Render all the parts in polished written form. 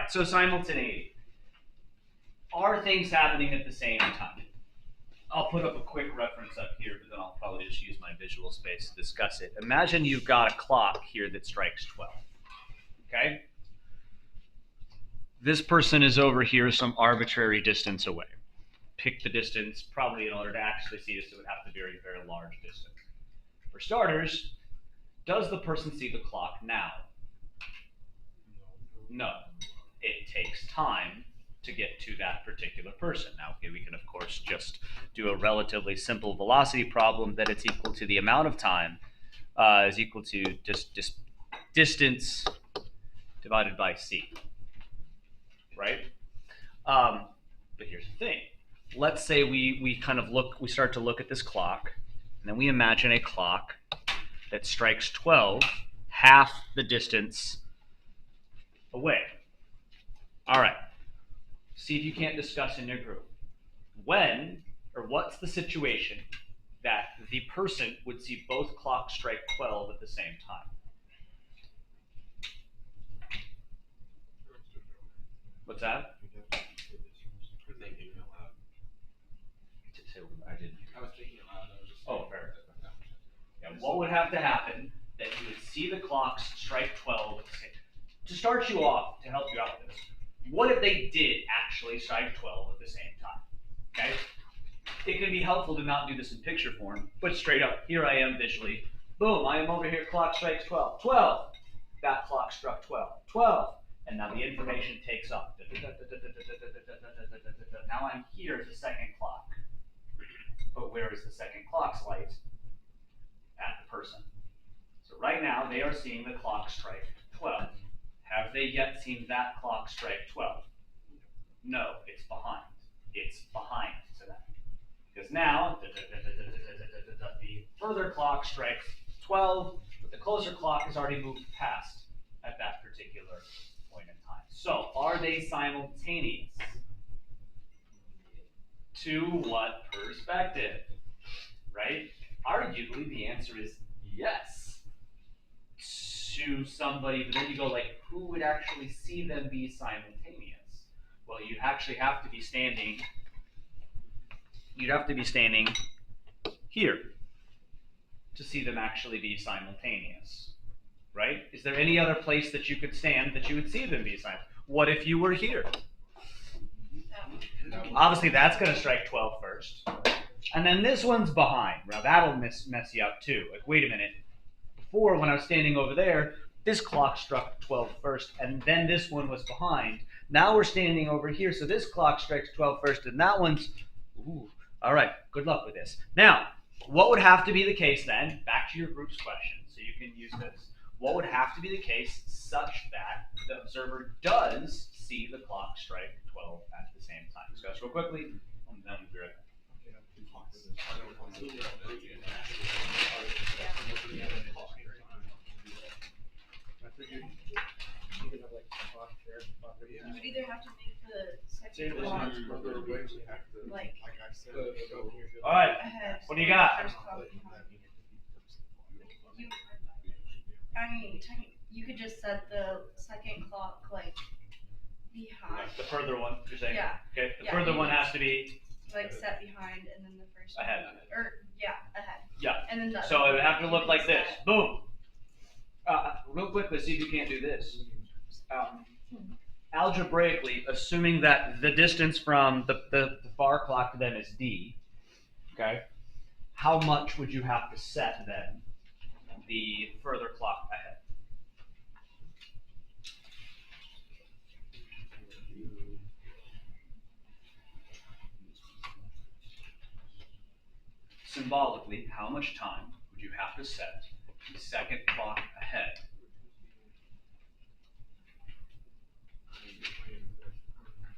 right, so simultaneity. Are things happening at the same time? I'll put up a quick reference up here, but then I'll probably just use my visual space to discuss it. Imagine you've got a clock here that strikes 12, okay? This person is over here some arbitrary distance away. Pick the distance, probably in order to actually see this, it would have to be a very, very large distance. For starters, does the person see the clock now? No. It takes time to get to that particular person. Now, okay, we can, of course, just do a relatively simple velocity problem that it's equal to the amount of time is equal to just distance divided by c, right? But here's the thing. Let's say we start to look at this clock, and then we imagine a clock that strikes 12, half the distance away. All right. See if you can't discuss in your group. When, or what's the situation that the person would see both clocks strike 12 at the same time? What's that? I was thinking aloud. Oh, fair. Yeah, what would have to happen that you would see the clocks strike 12 at the same time? To start you off, to help you out with this, what if they did actually strike 12 at the same time? Okay? It can be helpful to not do this in picture form, but straight up, here I am visually. Boom, I am over here, clock strikes 12. 12! That clock struck 12. 12! And now the information takes off. Now I'm here at the second clock. But where is the second clock's light? At the person. So right now, they are seeing the clock strike 12. Have they yet seen that clock strike 12? No, it's behind. It's behind to that. Because now, the further clock strikes 12, but the closer clock has already moved past at that particular point in time. So, are they simultaneous? To what perspective? Right? Arguably, the answer is yes. To somebody, but then you go like, who would actually see them be simultaneous? Well, you actually have to be standing. You'd have to be standing here to see them actually be simultaneous, right? Is there any other place that you could stand that you would see them be simultaneous? What if you were here? Obviously, that's going to strike 12 first. And then this one's behind. Now, that'll mess you up too. Like, wait a minute. Before, when I was standing over there, this clock struck 12 first, and then this one was behind. Now we're standing over here, so this clock strikes 12 first, and that one's... Ooh, all right, good luck with this. Now, what would have to be the case then, back to your group's question, so you can use this. What would have to be the case such that the observer does see the clock strike 12 at the same time? Discuss real quickly, and then we'll be right back. You would either have to make the second clock like all right, ahead. what do you got? First clock behind. You could just set the second clock like behind. The further one, you're saying? Yeah. Okay, the Yeah, further you one can has to be like set behind, and then the first ahead. Or ahead. Yeah. And then the So it would have to look you like can this. set- Boom. Real quick, let's see if you can't do this. Algebraically, assuming that the distance from the far clock to them is d, okay, how much would you have to set then the further clock ahead? Symbolically, how much time would you have to set the second clock ahead?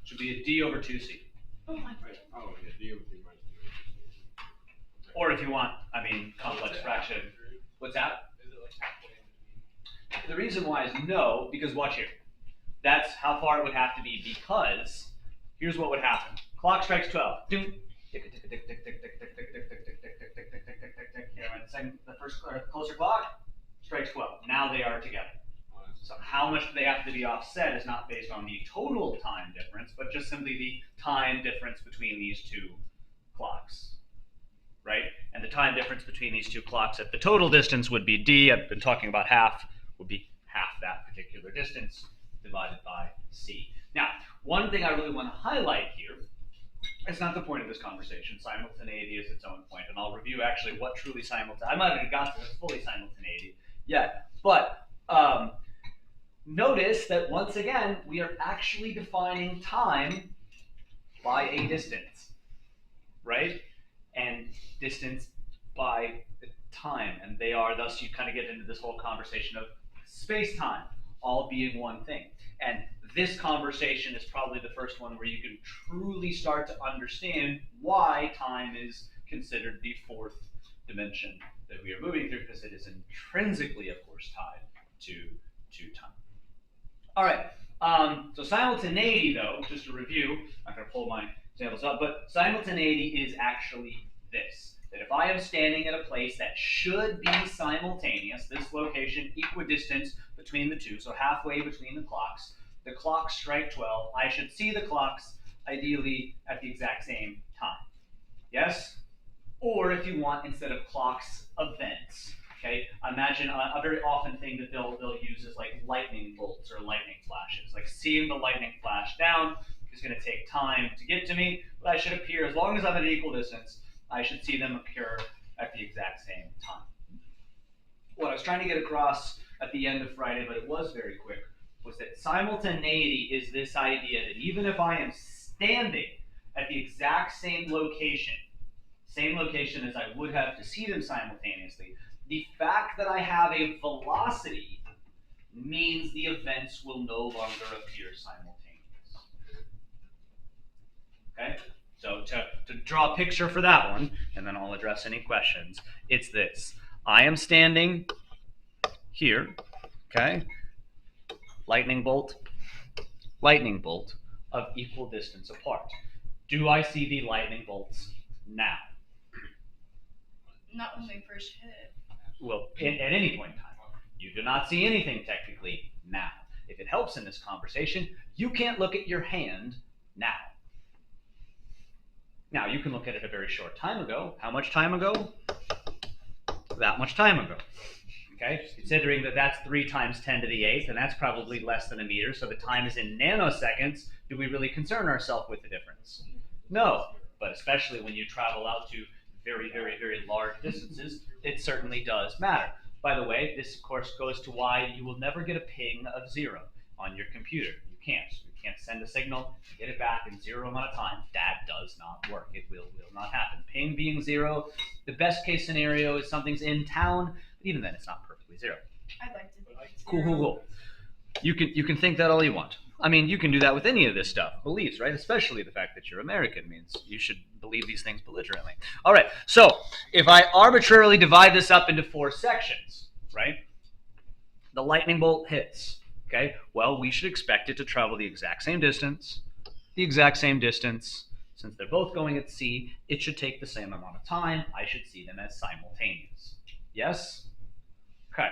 Should be a d over 2c. Oh my God. Oh, yeah, D over 2 minus 2. Or if you want, complex fraction. What's that? Is it like halfway? The reason why is no, because watch here. That's how far it would have to be, because here's what would happen. Clock strikes 12. Doom. Tick, tick, tick, tick, tick, tick, tick, tick, tick, tick, tick, tick, tick, tick, tick, tick, tick, tick, tick. The first closer clock strikes 12. Now they are together. So how much they have to be offset is not based on the total time difference, but just simply the time difference between these two clocks, right? And the time difference between these two clocks at the total distance would be d. I've been talking about half, would be half that particular distance divided by c. Now, one thing I really want to highlight here, it's not the point of this conversation. Simultaneity is its own point, and I'll review actually what truly simultaneity. I might have got to fully simultaneity yet, but notice that once again we are actually defining time by a distance, right? And distance by the time, and they are thus you kind of get into this whole conversation of space-time all being one thing. And this conversation is probably the first one where you can truly start to understand why time is considered the fourth dimension that we are moving through, because it is intrinsically, of course, tied to time. All right. So simultaneity, though, just to review, I'm not going to pull my examples up, but simultaneity is actually this. That if I am standing at a place that should be simultaneous, this location equidistant between the two, so halfway between the clocks strike 12, I should see the clocks ideally at the exact same time. Yes? Or if you want, instead of clocks, events. Okay, imagine a very often thing that they'll use is like lightning bolts or lightning flashes. Like seeing the lightning flash down is going to take time to get to me, but I should appear, as long as I'm at an equal distance, I should see them occur at the exact same time. What I was trying to get across at the end of Friday, but it was very quick, was that simultaneity is this idea that even if I am standing at the exact same location as I would have to see them simultaneously, the fact that I have a velocity means the events will no longer appear simultaneous. Okay? So to draw a picture for that one, and then I'll address any questions, it's this. I am standing here, okay? Lightning bolt of equal distance apart. Do I see the lightning bolts now? Not when they first hit. Well, at any point in time. You do not see anything technically now. If it helps in this conversation, you can't look at your hand now. Now, you can look at it a very short time ago. How much time ago? That much time ago. Okay? Considering that that's 3 times 10 to the 8th, and that's probably less than a meter, so the time is in nanoseconds, do we really concern ourselves with the difference? No. But especially when you travel out to very, very, very large distances, it certainly does matter. By the way, this of course goes to why you will never get a ping of 0 on your computer. You can't. You can't send a signal, get it back in 0 amount of time. That does not work. It will not happen. Ping being 0, the best case scenario is something's in town, but even then it's not perfectly 0. I'd like to think it's Cool. You can think that all you want. I mean, you can do that with any of this stuff. Beliefs, right? Especially the fact that you're American means you should believe these things belligerently. All right, so if I arbitrarily divide this up into 4 sections, right? The lightning bolt hits, okay? Well, we should expect it to travel the exact same distance. Since they're both going at c, it should take the same amount of time. I should see them as simultaneous. Yes? Okay.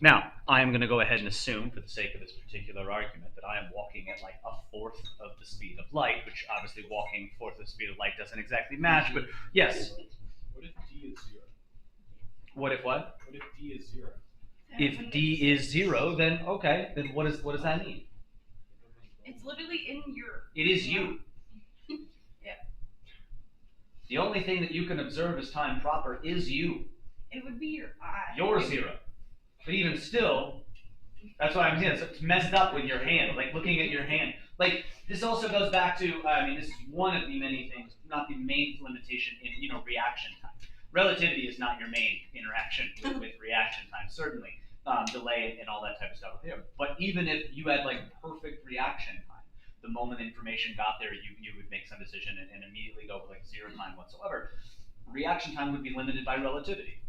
Now, I am going to go ahead and assume, for the sake of this particular argument, that I am walking at like 1/4 of the speed of light, which obviously walking 1/4 of the speed of light doesn't exactly match, but yes. What if d is 0? What if what? What if d is 0? If d is 0, then okay, then what does that mean? It's literally in your... It is you. Yeah. The only thing that you can observe as time proper is you. It would be your eye. You're 0. But even still, that's what I'm saying. So it's messed up with your hand, like looking at your hand. Like, this also goes back to, this is one of the many things, not the main limitation in, reaction time. Relativity is not your main interaction with reaction time, certainly. Delay and all that type of stuff. Yeah. But even if you had like perfect reaction time, the moment information got there, you would make some decision and immediately go with like 0 time whatsoever. Reaction time would be limited by relativity.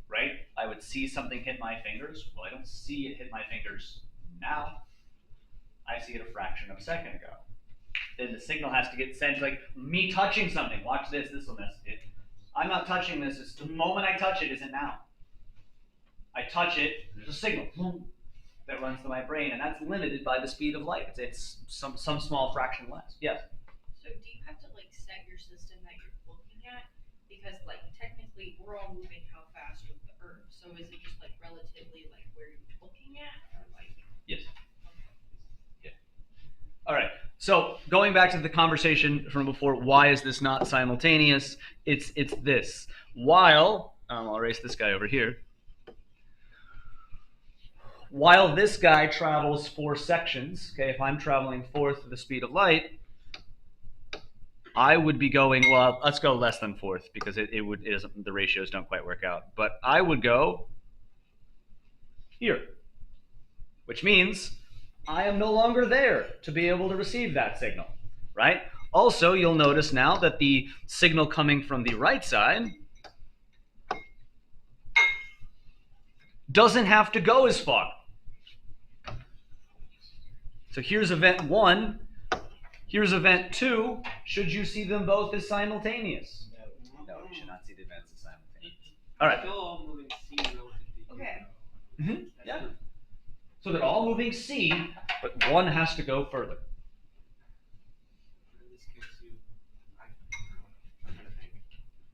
Right? I would see something hit my fingers. Well, I don't see it hit my fingers now. I see it a fraction of a second ago. Then the signal has to get sent, like me touching something. Watch this will mess it. I'm not touching this. It's the moment I touch it isn't now. I touch it, there's a signal. Boom. that runs through my brain, and that's limited by the speed of light. It's some small fraction less. Yes. So do you have to like set your system that you're looking at? Because like technically we're all moving how fast with the Earth. So is it just like relatively like where you're looking at, or like? Yes. Yeah. All right. So going back to the conversation from before, why is this not simultaneous? It's this. While I'll erase this guy over here. While this guy travels 4 sections, okay, if I'm traveling 4th the speed of light, I would be going, well, let's go less than 4th because the ratios don't quite work out. But I would go here, which means I am no longer there to be able to receive that signal, right? Also, you'll notice now that the signal coming from the right side doesn't have to go as far. So here's event 1, here's event 2. Should you see them both as simultaneous? No, you should not see the events as simultaneous. All right. They're all moving C relatively. Okay. Mm-hmm. Yeah. So they're all moving C, but one has to go further. In this case, I'm trying to think.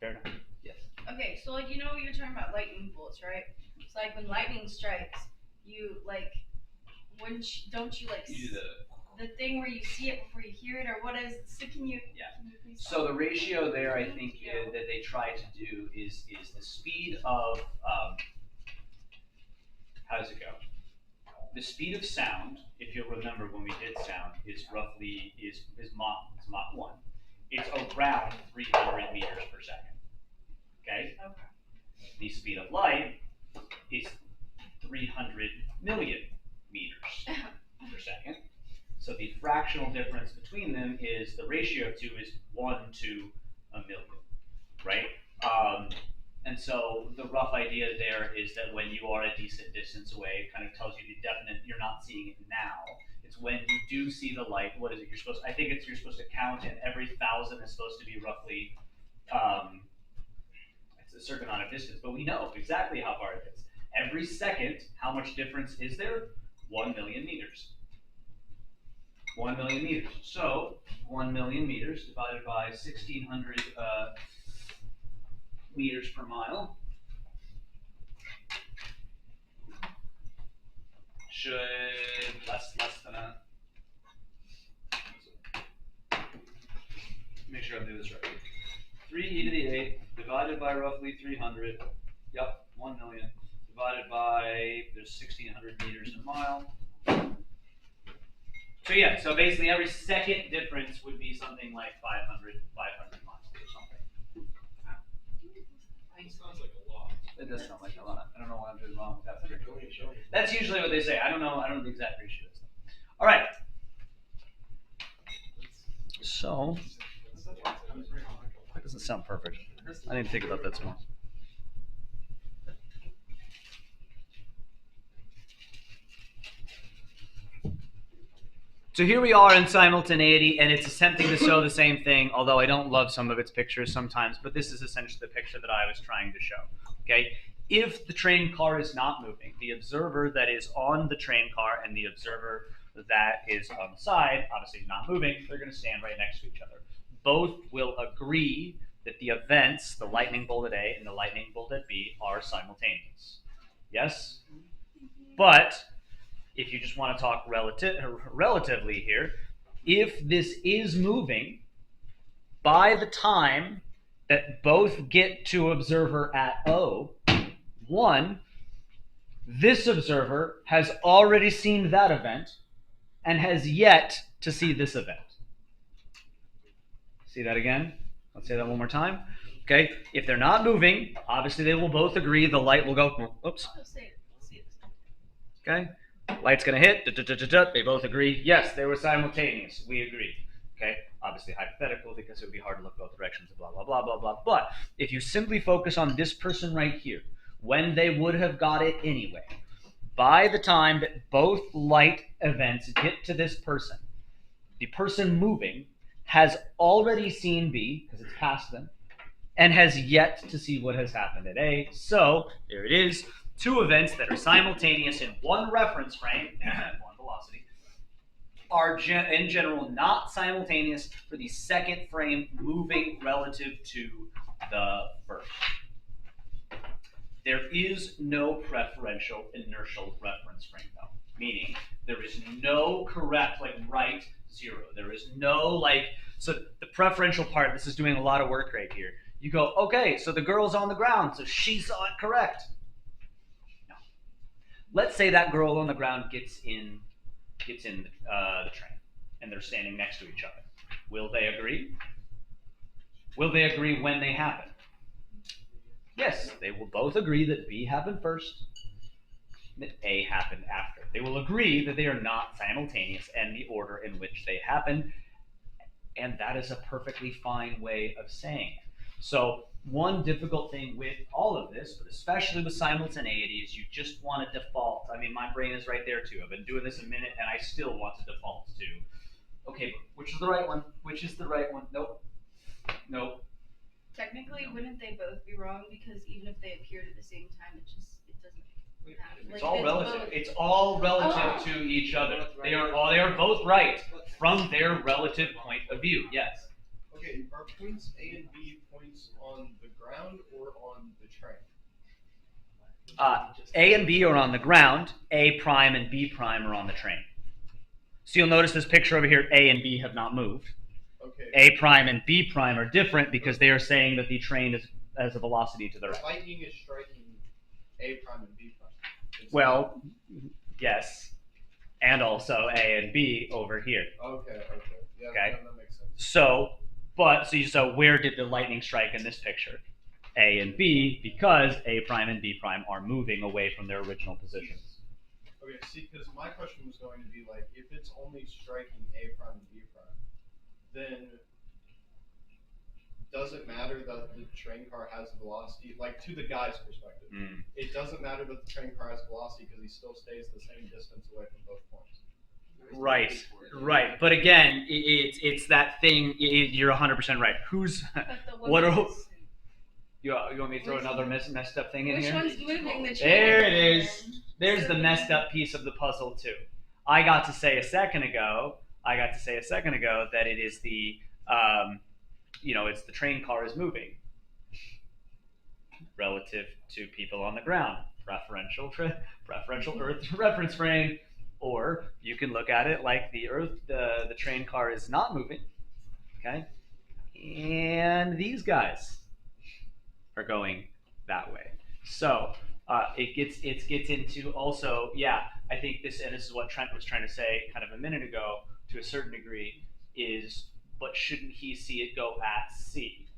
Fair enough. Yes. Okay, so like you're talking about lightning bolts, right? It's like when lightning strikes, you like don't you like You do the thing where you see it before you hear it, or what is? So can you? Yeah. Can you please So the ratio there, I think, that they try to do is the speed of how does it go? The speed of sound, if you'll remember when we did sound, is roughly is Mach 1. It's around 300 meters per second. Okay. Okay. The speed of light is 300 million meters per second. So the fractional difference between them is the ratio of 2 is 1 to a million, right? And so the rough idea there is that when you are a decent distance away, it kind of tells you the definite, you're not seeing it now. It's when you do see the light, what is it? You're supposed to count, and every 1,000 is supposed to be roughly, it's a certain amount of distance, but we know exactly how far it is. Every second, how much difference is there? 1 million meters. 1 million meters. So 1 million meters divided by 1,600 meters per mile should less than a. Make sure I'm doing this right. 3 to the 8 divided by roughly 300. Yep, 1 million divided by there's 1,600 meters in a mile. So yeah, so basically every second difference would be something like 500 miles or something. It sounds like a lot. It does sound like a lot. I don't know what I'm doing wrong with that. That's usually what they say. I don't know what the exact ratio is. All right. So that doesn't sound perfect. I need to think about that some more. So here we are in simultaneity, and it's attempting to show the same thing, although I don't love some of its pictures sometimes, but this is essentially the picture that I was trying to show. Okay? If the train car is not moving, the observer that is on the train car and the observer that is on the side, obviously not moving, they're going to stand right next to each other. Both will agree that the events, the lightning bolt at A and the lightning bolt at B, are simultaneous. Yes? But if you just want to talk relatively here, if this is moving, by the time that both get to observer at O, 1, this observer has already seen that event and has yet to see this event. See that again? Let's say that one more time. Okay, if they're not moving, obviously they will both agree the light will go, oops. Okay, light's going to hit, they both agree, yes, they were simultaneous, we agree. Okay, obviously hypothetical because it would be hard to look both directions, blah, blah, blah, blah, blah. But if you simply focus on this person right here, when they would have got it anyway, by the time that both light events get to this person, the person moving has already seen B, because it's past them, and has yet to see what has happened at A. So, there it is. two events that are simultaneous in one reference frame, one velocity, are in general not simultaneous for the second frame moving relative to the first. There is no preferential inertial reference frame, though, meaning there is no correct, like, right zero. There is no, like, so the preferential part, this is doing a lot of work right here. You go, okay, so the girl's on the ground, so she saw it correct. No. Let's say that girl on the ground gets in the train, and they're standing next to each other. Will they agree? Will they agree when they happen? Yes, they will both agree that B happened first, that A happened after. They will agree that they are not simultaneous and the order in which they happen, and that is a perfectly fine way of saying it. So one difficult thing with all of this, but especially with simultaneity, is you just want to default. I mean, my brain is right there too. I've been doing this a minute, and I still want to default to, okay, which is the right one? Which is the right one? Nope. Nope. Technically, wouldn't they both be wrong? Because even if they appeared at the same time, it doesn't matter. It's all relative. It's all relative to each other. They are both right from their relative point of view. Yes. Okay, are points A and B points on the ground or on the train? A and B are on the ground. A prime and B prime are on the train. So you'll notice this picture over here. A and B have not moved. Okay. A prime and B prime are different because they are saying that the train is as a velocity to the right. Lightning is striking A prime and B prime. Well, yes, and also A and B over here. Okay. Yeah, okay. That makes sense. So where did the lightning strike in this picture? A and B, because A prime and B prime are moving away from their original positions. Okay, see, because my question was going to be like, if it's only striking A prime and B prime, then does it matter that the train car has velocity? Like, to the guy's perspective, it doesn't matter that the train car has velocity because he still stays the same distance away from both points. Right. But again, it's that thing. You're 100% right. You want me to throw another messed up thing in here? Which one's moving the train? There it is. There's the messed up piece of the puzzle too. I got to say a second ago that it is the, it's the train car is moving relative to people on the ground. Preferential Earth reference frame, or you can look at it like the train car is not moving. Okay, and these guys are going that way. So it gets into also, I think this is what Trent was trying to say kind of a minute ago to a certain degree, is, but shouldn't he see it go at C?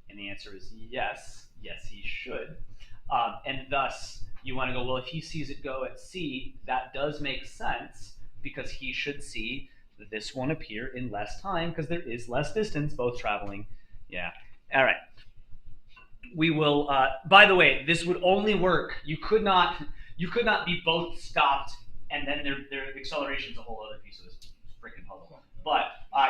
And the answer is yes, he should. And thus you want to go, well, if he sees it go at C, that does make sense because he should see this one appear in less time because there is less distance, both traveling. Yeah. All right. We will. By the way, this would only work. You could not be both stopped and then their acceleration is a whole other piece of this freaking puzzle. But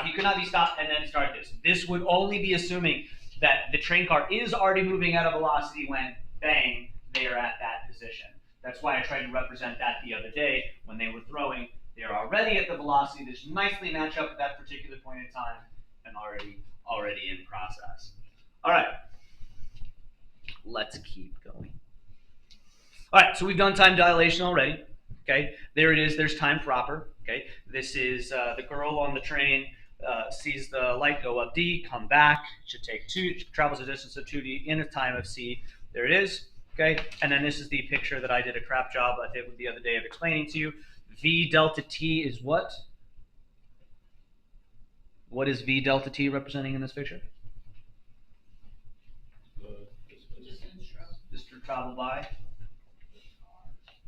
he could not be stopped and then start this. This would only be assuming that the train car is already moving at a velocity when, bang, they are at that position. That's why I tried to represent that the other day when they were throwing. They're already at the velocity. This nicely match up at that particular point in time and already in process. All right. Let's keep going. All right, so we've done time dilation already. Okay, there it is. There's time proper. Okay, this is the girl on the train sees the light go up D, come back. Should take 2. Travels a distance of 2D in a time of C. There it is. Okay, and then this is the picture that I did a crap job, I think, the other day of explaining to you. V delta T is what? What is V delta T representing in this picture? Distance traveled by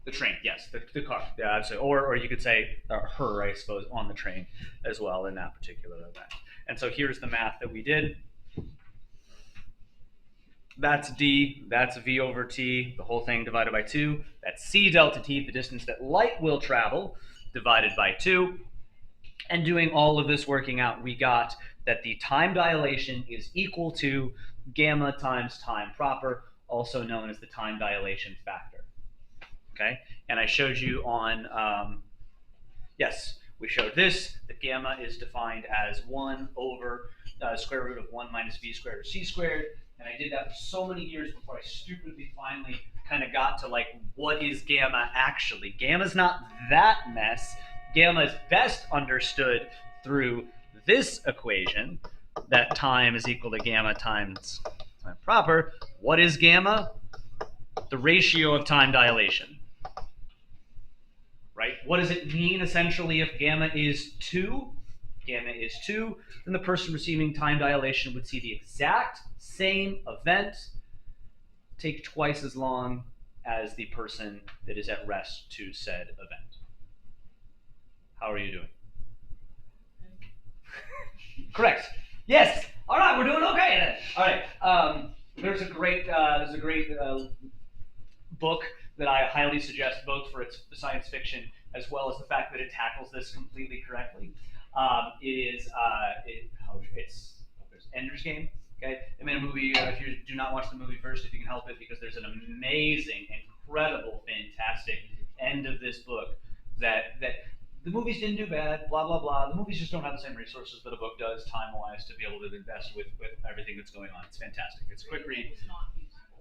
the train. Yes, the car. Yeah, absolutely. Or you could say her, I suppose, on the train as well in that particular event. And so here's the math that we did. That's D, that's V over T, the whole thing divided by 2. That's C delta T, the distance that light will travel, divided by 2. And doing all of this working out, we got that the time dilation is equal to gamma times time proper, also known as the time dilation factor. Okay, and I showed you on, yes, we showed this, that gamma is defined as 1 over square root of 1 minus v squared or c squared, and I did that for so many years before I stupidly finally kind of got to like, what is gamma actually? Gamma's not that mess. Gamma is best understood through this equation, that time is equal to gamma times time proper. What is gamma? The ratio of time dilation. Right? What does it mean essentially if gamma is 2? Gamma is 2, then the person receiving time dilation would see the exact same event take twice as long as the person that is at rest to said event. How are you doing? Correct. Yes. All right, we're doing okay then. All right. There's a great book that I highly suggest, both for its science fiction as well as the fact that it tackles this completely correctly. It's Ender's Game. Okay, I made a movie. If you do not watch the movie first, if you can help it, because there's an amazing, incredible, fantastic end of this book that the movies didn't do bad. Blah blah blah. The movies just don't have the same resources that a book does, time-wise, to be able to invest with everything that's going on. It's fantastic. It's a quick read.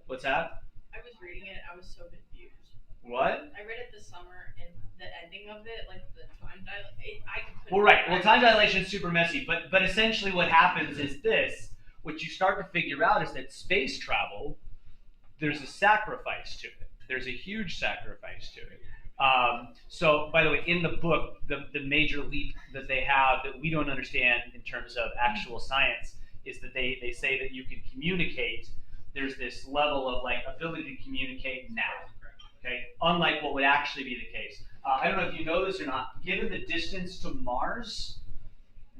What's that? I was reading it. I was so confused. What? I read it this summer, and the ending of it, like the time dilation, Well, right. Well, time dilation is super messy, but essentially what happens is this. What you start to figure out is that space travel, there's a sacrifice to it. There's a huge sacrifice to it. So, by the way, in the book, the major leap that they have that we don't understand in terms of actual science is that they say that you can communicate. There's this level of like ability to communicate now. Okay, unlike what would actually be the case. I don't know if you know this or not. Given the distance to Mars,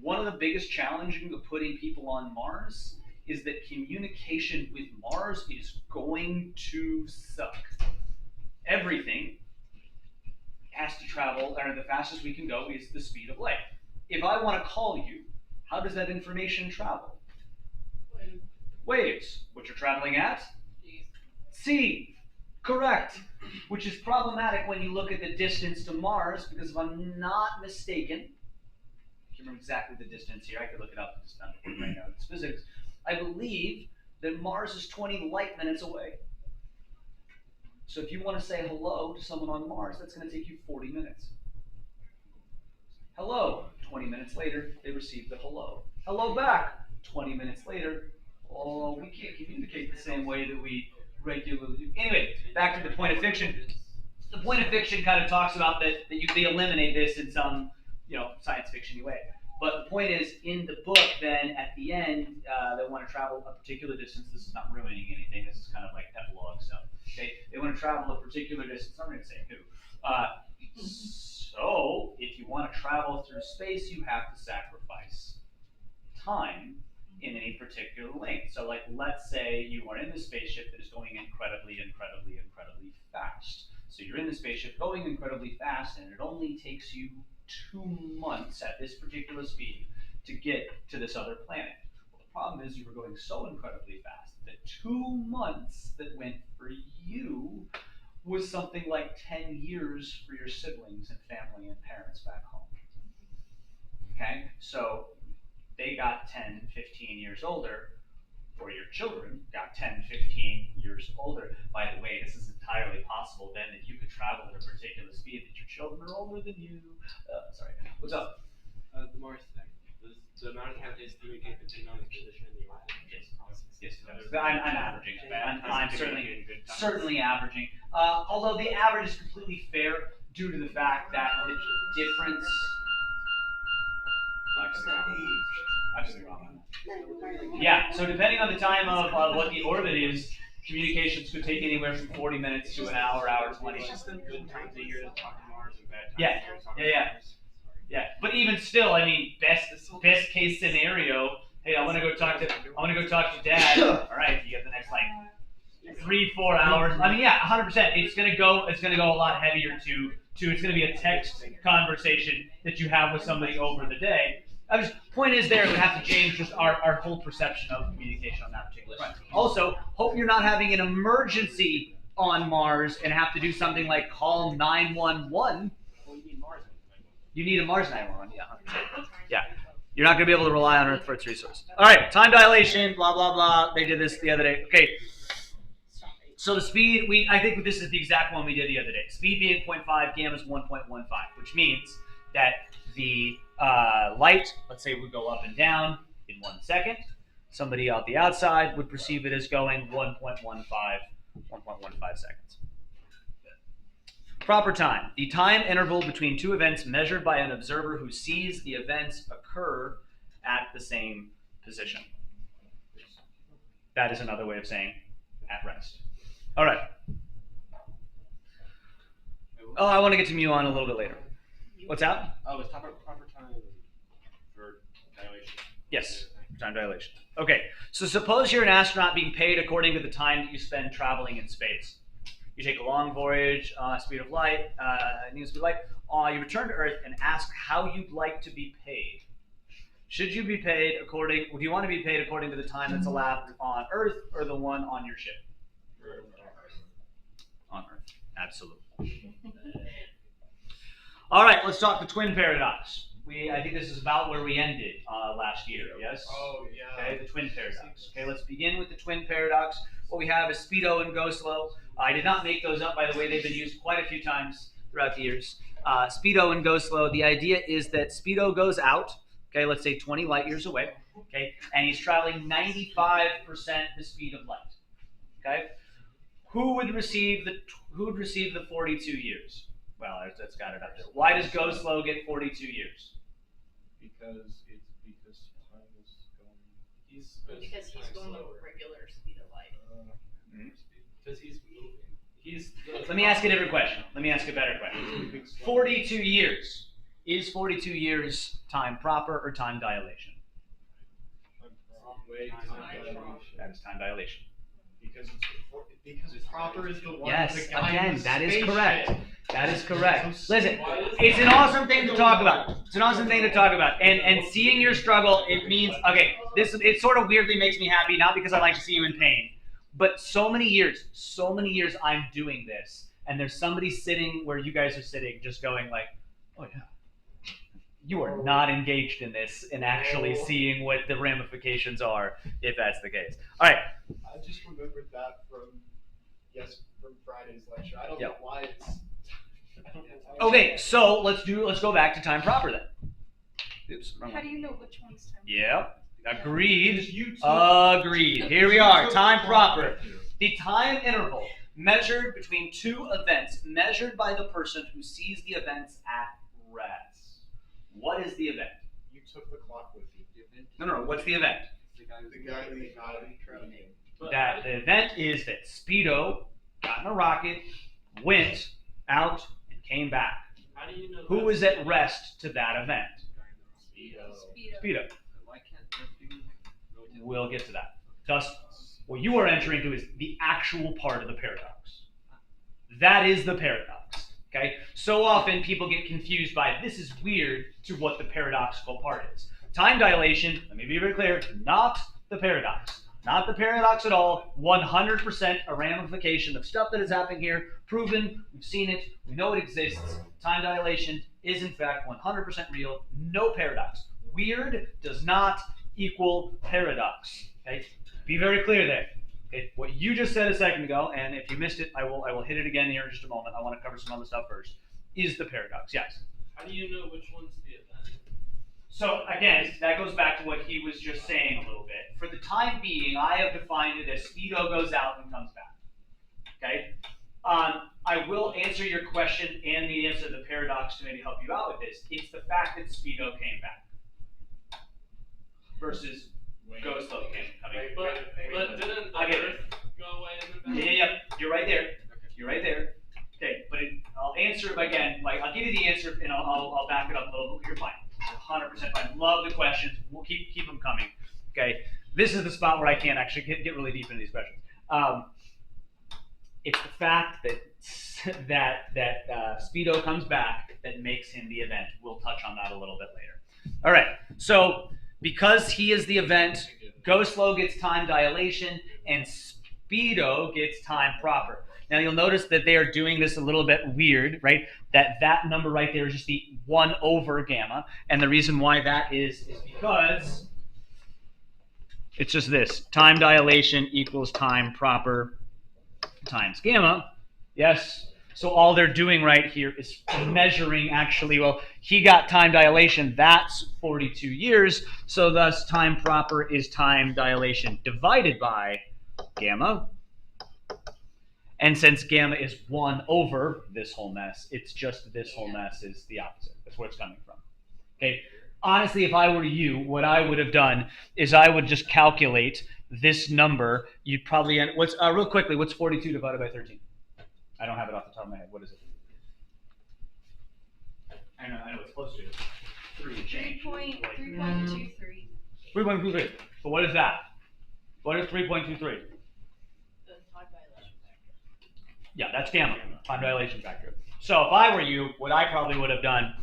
one of the biggest challenges of putting people on Mars is that communication with Mars is going to suck. Everything has to travel, or the fastest we can go is the speed of light. If I want to call you, how does that information travel? Waves, which are traveling at? C. Correct. Which is problematic when you look at the distance to Mars, because if I'm not mistaken, I can't remember exactly the distance here. I could look it up just right now. It's physics. I believe that Mars is 20 light minutes away. So if you want to say hello to someone on Mars, that's going to take you 40 minutes. Hello. 20 minutes later, they receive the hello. Hello back. 20 minutes later, oh, we can't communicate the same way that we regularly do. Anyway, back to the point of fiction. The point of fiction kind of talks about that they eliminate this in some, science fiction way. But the point is, in the book, then at the end, they want to travel a particular distance. This is not ruining anything. This is kind of like epilogue stuff. Okay, they want to travel a particular distance. I'm going to say who. So, if you want to travel through space, you have to sacrifice time in any particular length. So, like, let's say you are in the spaceship that is going incredibly, incredibly, incredibly fast. So you're in the spaceship going incredibly fast, and it only takes you 2 months at this particular speed to get to this other planet. Well, the problem is you were going so incredibly fast that 2 months that went for you was something like 10 years for your siblings and family and parents back home. Okay, so they got 10, 15 years older, or your children got 10, 15 years older. By the way, this is entirely possible then that you could travel at a particular speed that your children are older than you. Sorry, what's up? The Mars thing. The amount of time they communicate depending on the position in the Earth. Yes, I'm averaging. I'm certainly averaging. Although the average is completely fair due to the fact that the difference. Yeah, so depending on the time of what the orbit is, communications could take anywhere from 40 minutes to an hour, hour 20. It's just a good time of year to talk to Mars and bad times Yeah, to talk to yeah. Mars. Yeah, but even still, I mean, best case scenario. Hey, I want to go talk to Dad. All right, you get the next like 3-4 hours. I mean, yeah, 100%. It's gonna go a lot heavier to. It's gonna be a text conversation that you have with somebody over the day. Point is, there we have to change just our whole perception of communication on that particular front. Also, hope you're not having an emergency on Mars and have to do something like call 911. Well, you need Mars. You need a Mars 911. Yeah. 100%. Yeah. You're not going to be able to rely on Earth for its resources. All right. Time dilation. Blah blah blah. They did this the other day. Okay. So the speed, I think this is the exact one we did the other day. Speed being 0.5, gamma is 1.15, which means that the light, let's say, would go up and down in 1 second. Somebody out the outside would perceive it as going 1.15 seconds. Proper time. The time interval between two events measured by an observer who sees the events occur at the same position. That is another way of saying at rest. All right. Oh, I want to get to mu on a little bit later. What's that? Oh, it's proper time for dilation. Yes, time dilation. Okay, so suppose you're an astronaut being paid according to the time that you spend traveling in space. You take a long voyage, speed of light, speed of light. You return to Earth and ask how you'd like to be paid. Should you be paid according? Do you want to be paid according to the time that's elapsed on Earth or the one on your ship? On Earth, absolutely. All right, let's talk the twin paradox. I think this is about where we ended last year. Yes. Oh yeah. Okay, the twin paradox. Okay, let's begin with the twin paradox. What we have is speedo and go slow. I did not make those up, by the way. They've been used quite a few times throughout the years. Speedo and go slow. The idea is that speedo goes out. Okay, let's say 20 light years away. Okay, and he's traveling 95% the speed of light. Okay. Who would receive the 42 years? Well, that's got it up there. Why does go slow get 42 years? Because time is going. Because he's going at regular speed of light. Because he's moving. Let me ask a different question. Let me ask a better question. 42 years. Is 42 years time proper or time dilation? That is time dilation. Because proper is the one. Yes, the guy again, in that is spaceship. correct. That is correct. Listen, it's an awesome thing to talk about. It's an awesome thing to talk about. And seeing your struggle, it means, okay, it sort of weirdly makes me happy, not because I like to see you in pain, but so many years I'm doing this, and there's somebody sitting where you guys are sitting just going like, oh yeah. You are not engaged in this and actually seeing what the ramifications are if that's the case. All right. I just remembered that from Friday's lecture. I don't know why it's. Okay, so let's go back to time proper then. Oops. How do you know which one's time? Yeah. Agreed. Agreed. Here we are. Time proper. The time interval measured between two events, measured by the person who sees the events at rest. What is the event? You took the clock with you. No. What's the event? The guy who got it. That the event is that Speedo got in a rocket, went out, and came back. How do you know? Who was at rest to that event? Speedo. Why can't that be? We'll get to that. Thus, what you are entering into is the actual part of the paradox. That is the paradox. Okay? So often people get confused by this is weird to what the paradoxical part is. Time dilation, let me be very clear, not the paradox. Not the paradox at all. 100% a ramification of stuff that is happening here. Proven, we've seen it, we know it exists. Time dilation is in fact 100% real. No paradox. Weird does not equal paradox. Okay? Be very clear there. Okay, what you just said a second ago, and if you missed it, I will hit it again here in just a moment. I want to cover some other stuff first. Is the paradox? Yes. How do you know which one's the event? So again, that goes back to what he was just saying a little bit. For the time being, I have defined it as Speedo goes out and comes back. Okay. I will answer your question and the answer to the paradox to maybe help you out with this. It's the fact that Speedo came back versus go slow coming. But didn't the Earth go away in the back? Yeah, you're right there. You're right there. Okay, but I'll answer it again. Like I'll give you the answer and I'll back it up a little. You're fine. 100% fine. Love the questions. We'll keep them coming. Okay, this is the spot where I can't actually get really deep into these questions. It's the fact that Speedo comes back that makes him the event. We'll touch on that a little bit later. All right. So because he is the event, Go Slow gets time dilation, and Speedo gets time proper. Now you'll notice that they are doing this a little bit weird, right? That number right there is just the 1 over gamma. And the reason why that is because it's just this. Time dilation equals time proper times gamma. Yes? So all they're doing right here is measuring actually, well, he got time dilation, that's 42 years, so thus time proper is time dilation divided by gamma. And since gamma is 1 over this whole mess, it's just this whole mess is the opposite. That's where it's coming from. Okay. Honestly, if I were you, what I would have done is I would just calculate this number. You'd probably end, real quickly, what's 42 divided by 13? I don't have it off the top of my head. What is it? I know it's close to it. 3.23. 3.23. So what is that? What is 3.23? The time dilation factor. Yeah, that's gamma, time dilation factor. So if I were you, what I probably would have done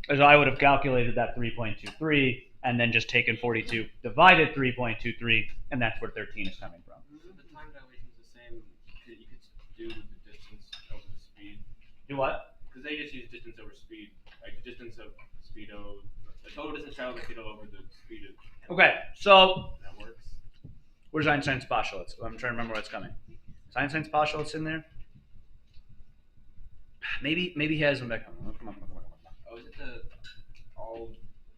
is I would have calculated that 3.23 and then just taken 42 divided 3.23, and that's where 13 is coming from. The time dilation is the same. You could do the distance over the speed. Do what? Because they just use distance over speed, like the distance of speedo, the total distance traveled by speedo over the speed of. Okay, so That works. where's Einstein's postulates? I'm trying to remember what's coming. Is Einstein's postulates in there? Maybe he has them back. Come on. Oh, is it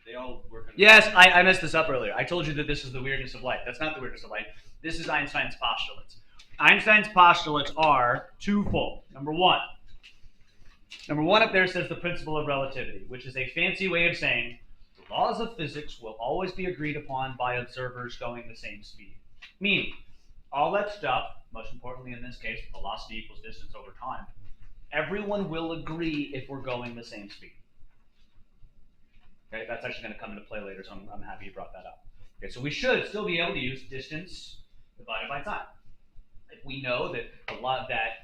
they all work on. Yes, I messed this up earlier. I told you that this is the weirdness of light. That's not the weirdness of light. This is Einstein's postulates. Einstein's postulates are twofold. Number one up there says the principle of relativity, which is a fancy way of saying the laws of physics will always be agreed upon by observers going the same speed. Meaning, all that stuff, most importantly in this case, velocity equals distance over time, everyone will agree if we're going the same speed. Okay, that's actually going to come into play later, so I'm happy you brought that up. Okay, so we should still be able to use distance divided by time. If we know that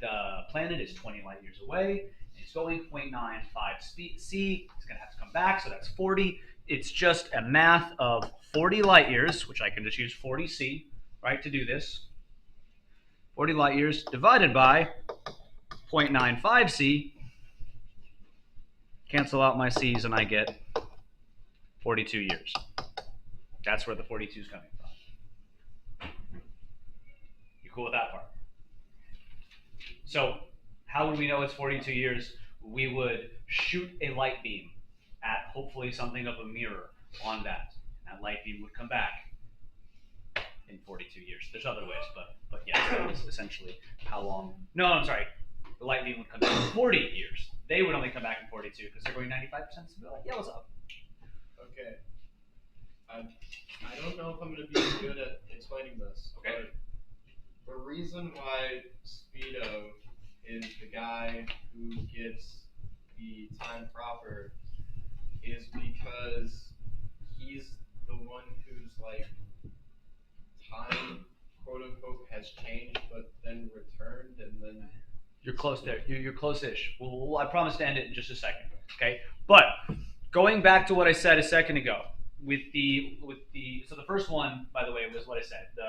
the planet is 20 light years away, and it's going 0.95 c, it's going to have to come back, so that's 40. It's just a math of 40 light years, which I can just use 40 c, right, to do this. 40 light years divided by 0.95 c. Cancel out my c's, and I get 42 years. That's where the 42 is coming from. You cool with that part? So how would we know it's 42 years? We would shoot a light beam at hopefully something of a mirror on that. That light beam would come back in 42 years. There's other ways, but yes, that was essentially how long. No, I'm sorry. The light beam would come back in 40 years. They would only come back in 42 because they're going 95% speed. Like, yeah, what's up? Okay. I don't know if I'm going to be good at explaining this. Okay. But the reason why Speedo is the guy who gets the time proper is because he's the one who's like time quote unquote has changed but then returned and then You're close there. You're close-ish. Well, I promise to end it in just a second. Okay, but going back to what I said a second ago, so the first one, by the way, was what I said. The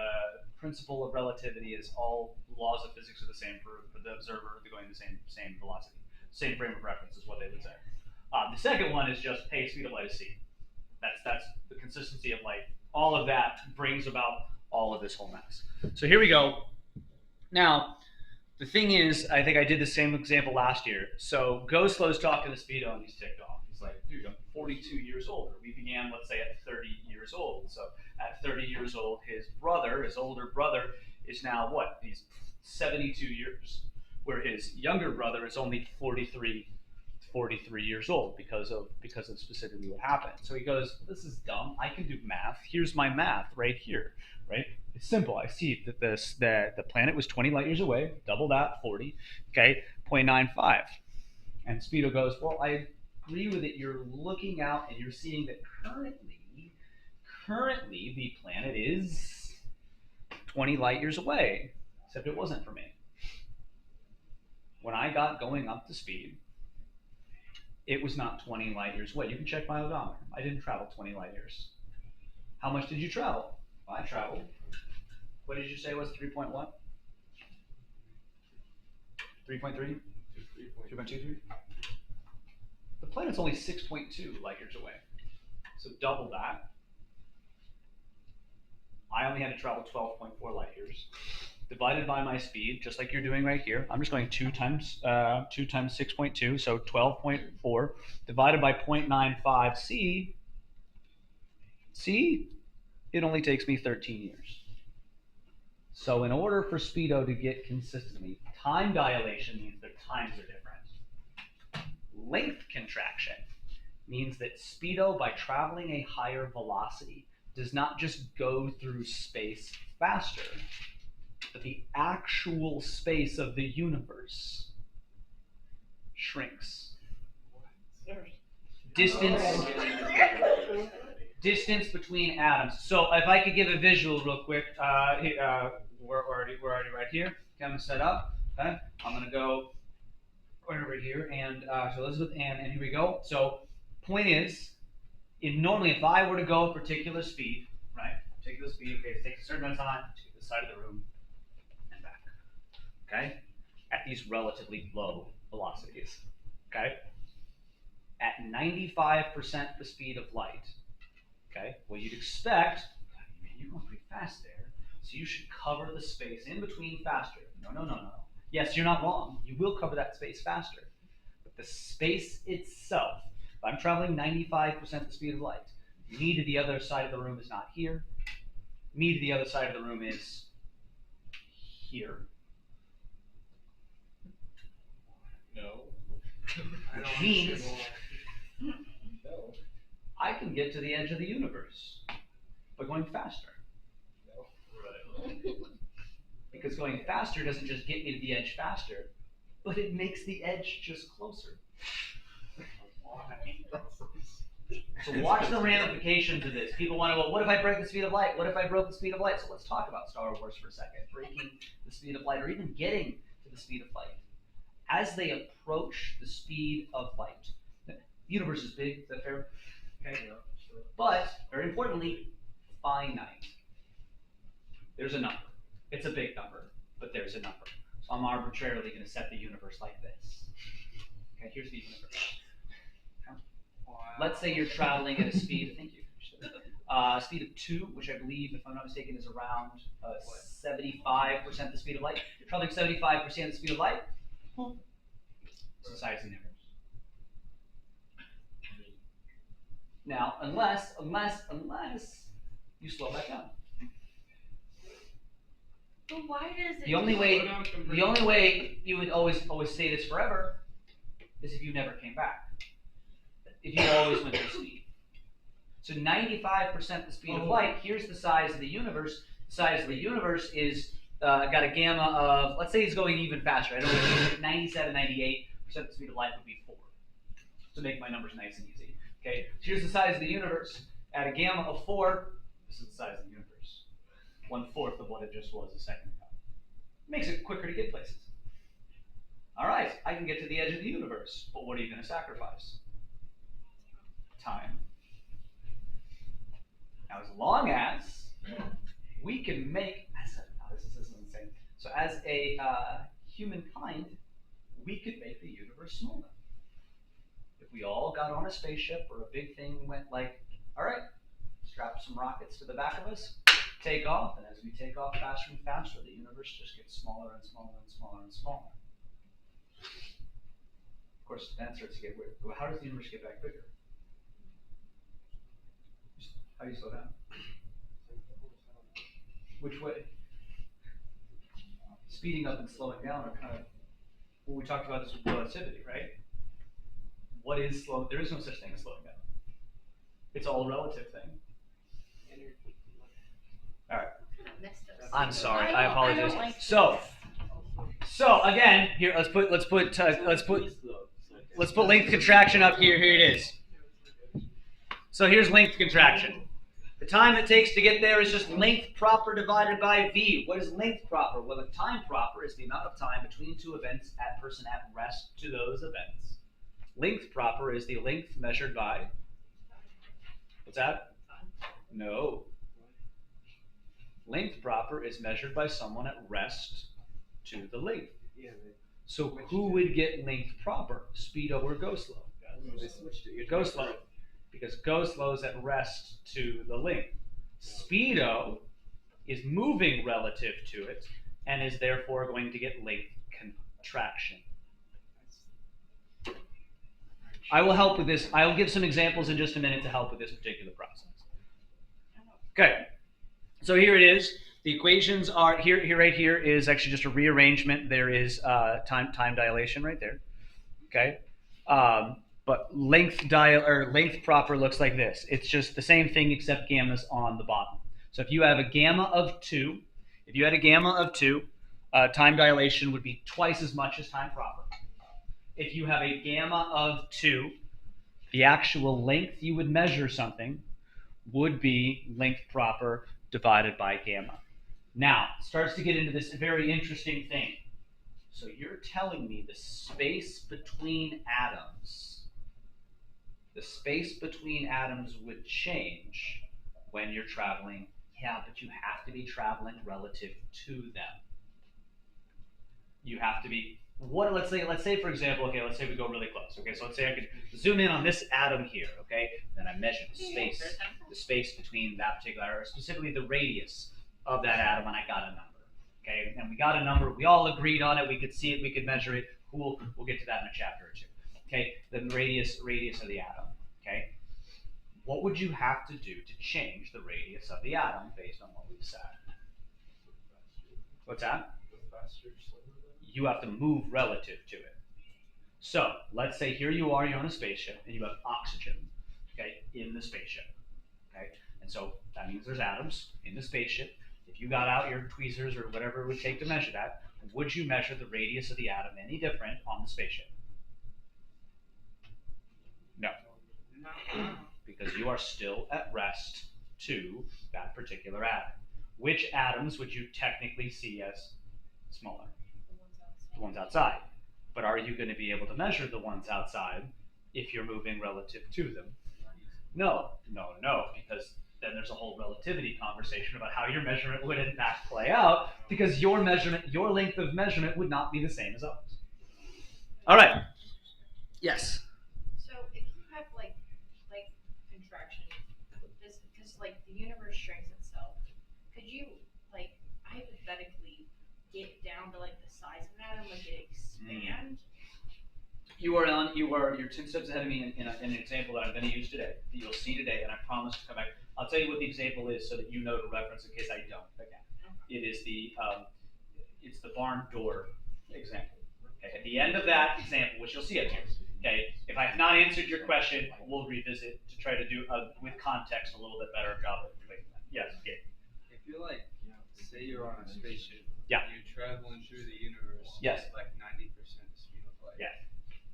principle of relativity is all laws of physics are the same for the observer. They're going the same velocity, same frame of reference is what they would say. The second one is just, hey, speed of light is c. That's the consistency of light. All of that brings about all of this whole mess. So here we go. Now, the thing is, I think I did the same example last year. So Go Slow's talking to Speedo and he's ticked off. He's like, dude, I'm 42 years old. We began, let's say, at 30 years old. So at 30 years old, his older brother, is now what? He's 72 years, where his younger brother is only 43 years old because of specifically what happened. So he goes, this is dumb. I can do math. Here's my math right here, right? It's simple. I see that the planet was 20 light years away, double that, 40, okay, 0.95. And Speedo goes, well, I agree with it. You're looking out and you're seeing that currently the planet is 20 light years away, except it wasn't for me. When I got going up to speed, it was not 20 light years away. You can check my odometer. I didn't travel 20 light years. How much did you travel? I traveled. What did you say was 3.1? 3.3? 3.23? The planet's only 6.2 light years away. So double that. I only had to travel 12.4 light years. Divided by my speed, just like you're doing right here. I'm just going 2 times 6.2, so 12.4 divided by 0.95 c. See, it only takes me 13 years. So in order for speedo to get consistently, time dilation means their times are different. Length contraction means that speedo, by traveling a higher velocity, does not just go through space faster, but the actual space of the universe shrinks. Distance between atoms. So if I could give a visual real quick, we're already right here. Okay, I'm gonna set up. Okay, I'm gonna go right over here, and so Elizabeth, and here we go. So point is, normally if I were to go a particular speed, right? Particular speed. Okay, it takes a certain amount of time to get to the side of the room and back. Okay, at these relatively low velocities. Okay, at 95% the speed of light. Okay, well you'd expect, you're going pretty fast there, so you should cover the space in between faster. No. Yes, you're not wrong. You will cover that space faster. But the space itself, if I'm traveling 95% the speed of light, me to the other side of the room is not here. Me to the other side of the room is here. No. Which means I can get to the edge of the universe by going faster. Because going faster doesn't just get me to the edge faster, but it makes the edge just closer. So watch the ramifications of this. People want to, well, what if I break the speed of light? What if I broke the speed of light? So let's talk about Star Wars for a second. Breaking the speed of light, or even getting to the speed of light. As they approach the speed of light, the universe is big, is that fair? Okay. Yeah, sure. But, very importantly, finite. There's a number. It's a big number, but there's a number. So I'm arbitrarily going to set the universe like this. Okay, here's the universe. Okay. Wow. Let's say you're traveling at a speed, thank you, speed of 2, which I believe, if I'm not mistaken, is around 75% the speed of light. You're traveling 75% the speed of light. It's the size of the universe. Now, unless you slow back down. But why does it? The only way you would always stay this forever is if you never came back. If you always went to speed. So 95% the speed of light. Here's the size of the universe. The size of the universe is got a gamma of, let's say it's going even faster. I don't know, 97, 98% the speed of light would be 4. To make my numbers nice and easy. Okay, here's the size of the universe. At a gamma of 4, this is the size of the universe. 1/4 of what it just was a second ago. Makes it quicker to get places. All right, I can get to the edge of the universe, but what are you going to sacrifice? Time. Now, as long as we can make, this is insane. So, as a humankind, we could make the universe smaller. If we all got on a spaceship or a big thing went like, all right, strap some rockets to the back of us, take off, and as we take off faster and faster, the universe just gets smaller and smaller and smaller and smaller. Of course, then it starts to get weird. How does the universe get back bigger? How do you slow down? Which way? Speeding up and slowing down are kind of, well, we talked about this with relativity, right? What is slow? There is no such thing as slowing down. It's all a relative thing. All right. I'm sorry. I apologize. Like so again, here let's put length contraction up here. Here it is. So here's length contraction. The time it takes to get there is just length proper divided by v. What is length proper? Well, the time proper is the amount of time between two events at person at rest to those events. Length proper is the length measured by. What's that? No. Length proper is measured by someone at rest to the length. So who would get length proper, speedo or go slow? They switched it. Go slow, because go slow is at rest to the length. Speedo is moving relative to it and is therefore going to get length contraction. I will help with this. I will give some examples in just a minute to help with this particular process. Okay, so here it is. The equations are here. Right here is actually just a rearrangement. There is time dilation right there. Okay, but length proper looks like this. It's just the same thing except gamma's on the bottom. So if you have a gamma of 2, if you had a gamma of 2, time dilation would be twice as much as time proper. If you have a gamma of 2, the actual length you would measure something would be length proper divided by gamma. Now, it starts to get into this very interesting thing. So you're telling me the space between atoms would change when you're traveling. Yeah, but you have to be traveling relative to them. You have to be, let's say for example, okay, let's say we go really close. Okay, so let's say I could zoom in on this atom here, okay? Then I measure the space between that particular, or specifically the radius of that atom, and I got a number. Okay, and we got a number, we all agreed on it, we could see it, we could measure it. Cool, we'll get to that in a chapter or two. Okay, then the radius of the atom. Okay, what would you have to do to change the radius of the atom based on what we've said? What's that? You have to move relative to it. So let's say here you are, you're on a spaceship, and you have oxygen, okay, in the spaceship. Okay, and so that means there's atoms in the spaceship. If you got out your tweezers or whatever it would take to measure that, would you measure the radius of the atom any different on the spaceship? No. Because you are still at rest to that particular atom. Which atoms would you technically see as smaller? The ones outside. But are you going to be able to measure the ones outside if you're moving relative to them? No, because then there's a whole relativity conversation about how your measurement would in fact play out, because your length of measurement would not be the same as ours. All right. Yes. So if you have like contraction, this because like the universe shrinks itself, could you like hypothetically get down to like the size of an atom, like it expand? You're 2 steps ahead of me in an example that I'm going to use today, that you'll see today, and I promise to come back. I'll tell you what the example is so that you know to reference in case I don't again. It is it's the barn door example. Okay, at the end of that example, which you'll see it here. Okay, if I have not answered your question, we'll revisit to try to do with context a little bit better job of explaining that. Yes. Okay. If you're like, say you're on a spaceship. Yeah. You're traveling through the universe. Yes. At like 90% the speed of light. Yeah.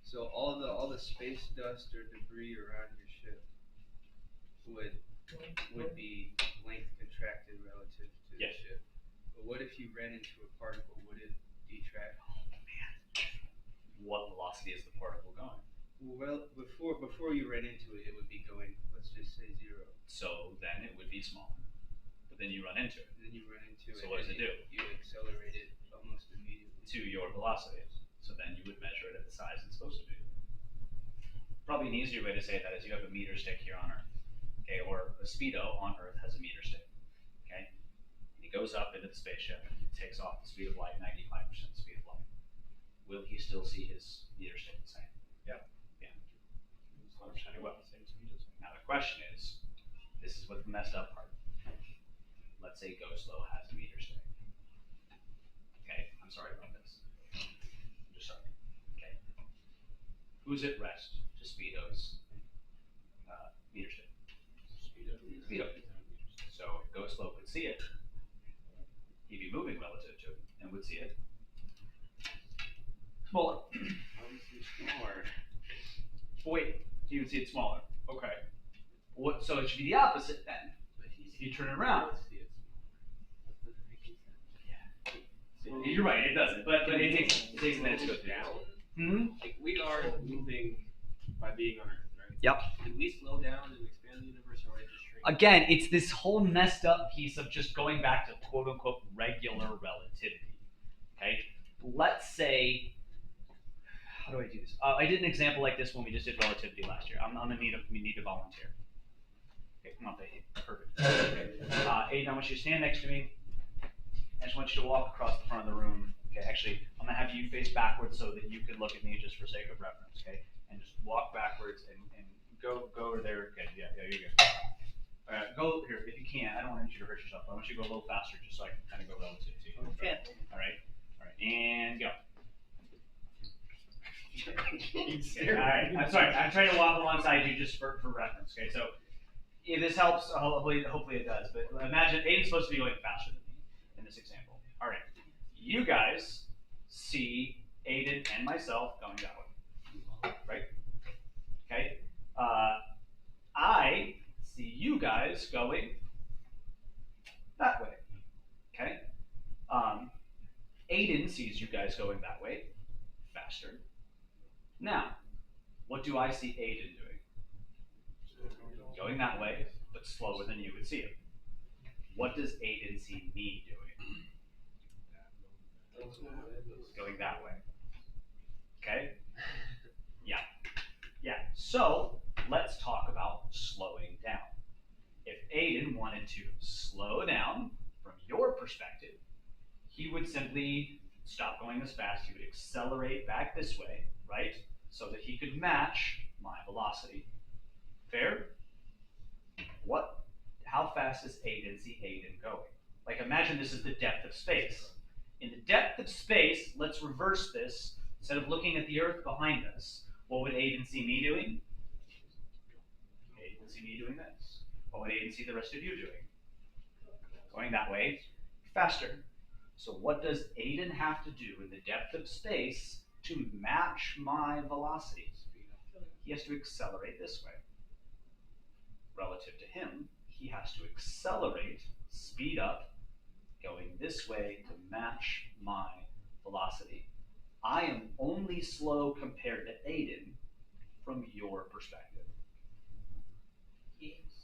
So all the space dust or debris around your ship would be length contracted relative to the ship. But what if you ran into a particle? Would it detract? Oh man. What velocity is the particle going? Well, before you ran into it, it would be going, let's just say 0. So then it would be smaller. But then you run into it. Then you run into it. So what does it do? You accelerate it almost immediately. To your velocity. So then you would measure it at the size it's supposed to be. Probably an easier way to say that is you have a meter stick here on Earth. Okay, or a speedo on Earth has a meter stick. Okay? And he goes up into the spaceship and he takes off the speed of light, 95% the speed of light. Will he still see his meter stick the same? Yeah. Yeah. 100% he will. Now the question is, this is what the messed up part. Let's say Go Slow has a meter stick. Okay, I'm sorry about this. I'm just sorry. Okay. Who's at rest to Speedo's meter stick? Speedo. So if Go Slow could see it, he'd be moving relative to it and would see it. Smaller. Obviously smaller. Wait, he would see it smaller. Okay. So it should be the opposite then. If you turn it around. Yeah. You're right, it doesn't. But it takes a minute to go through. Down? Like we are moving by being on Earth, right? Yep. Can we slow down and expand the universe, or it just shrink? Again, it's this whole messed up piece of just going back to quote unquote regular relativity. Okay? Let's say how do I do this? I did an example like this when we just did relativity last year. I'm gonna need to volunteer. Okay, come on, baby. Perfect. Okay. Aiden, I want you to stand next to me. I just want you to walk across the front of the room. Okay, actually, I'm gonna have you face backwards so that you can look at me just for sake of reference. Okay, and just walk backwards and go over there. Okay, yeah, you're good. All right, go here if you can. I don't want you to hurt yourself. I want you to go a little faster just so I can kind of go relative to you. Okay. All right, and go. Okay, all right, I'm sorry. I'm trying to walk alongside you just for reference. Okay, so if this helps, hopefully it does. But imagine Aiden's supposed to be going faster than me in this example. All right, you guys see Aiden and myself going that way, right? Okay. I see you guys going that way. Okay. Aiden sees you guys going that way faster. Now, what do I see Aiden doing? Going that way, but slower than you would see him. What does Aiden see me doing? Going that way. Okay? Yeah. So, let's talk about slowing down. If Aiden wanted to slow down from your perspective, he would simply stop going as fast. He would accelerate back this way, right? So that he could match my velocity. Fair? How fast does Aiden see Aiden going? Like imagine this is the depth of space. In the depth of space, let's reverse this. Instead of looking at the earth behind us, what would Aiden see me doing? Aiden would see me doing this. What would Aiden see the rest of you doing? Going that way, faster. So what does Aiden have to do in the depth of space to match my velocity? He has to accelerate this way. Relative to him, he has to accelerate, speed up, going this way to match my velocity. I am only slow compared to Aiden from your perspective.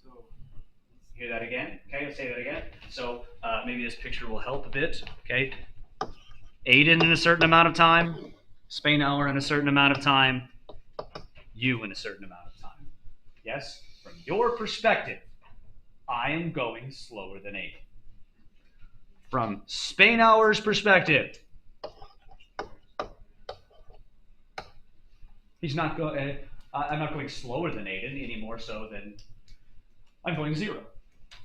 So, Hear that again? Okay, let's say that again. So maybe this picture will help a bit. Okay, Aiden in a certain amount of time, Spainhour in a certain amount of time, you in a certain amount of time. Yes? From your perspective, I am going slower than Aiden. From Spainhour's perspective, I'm not going slower than Aiden any more so than I'm going 0,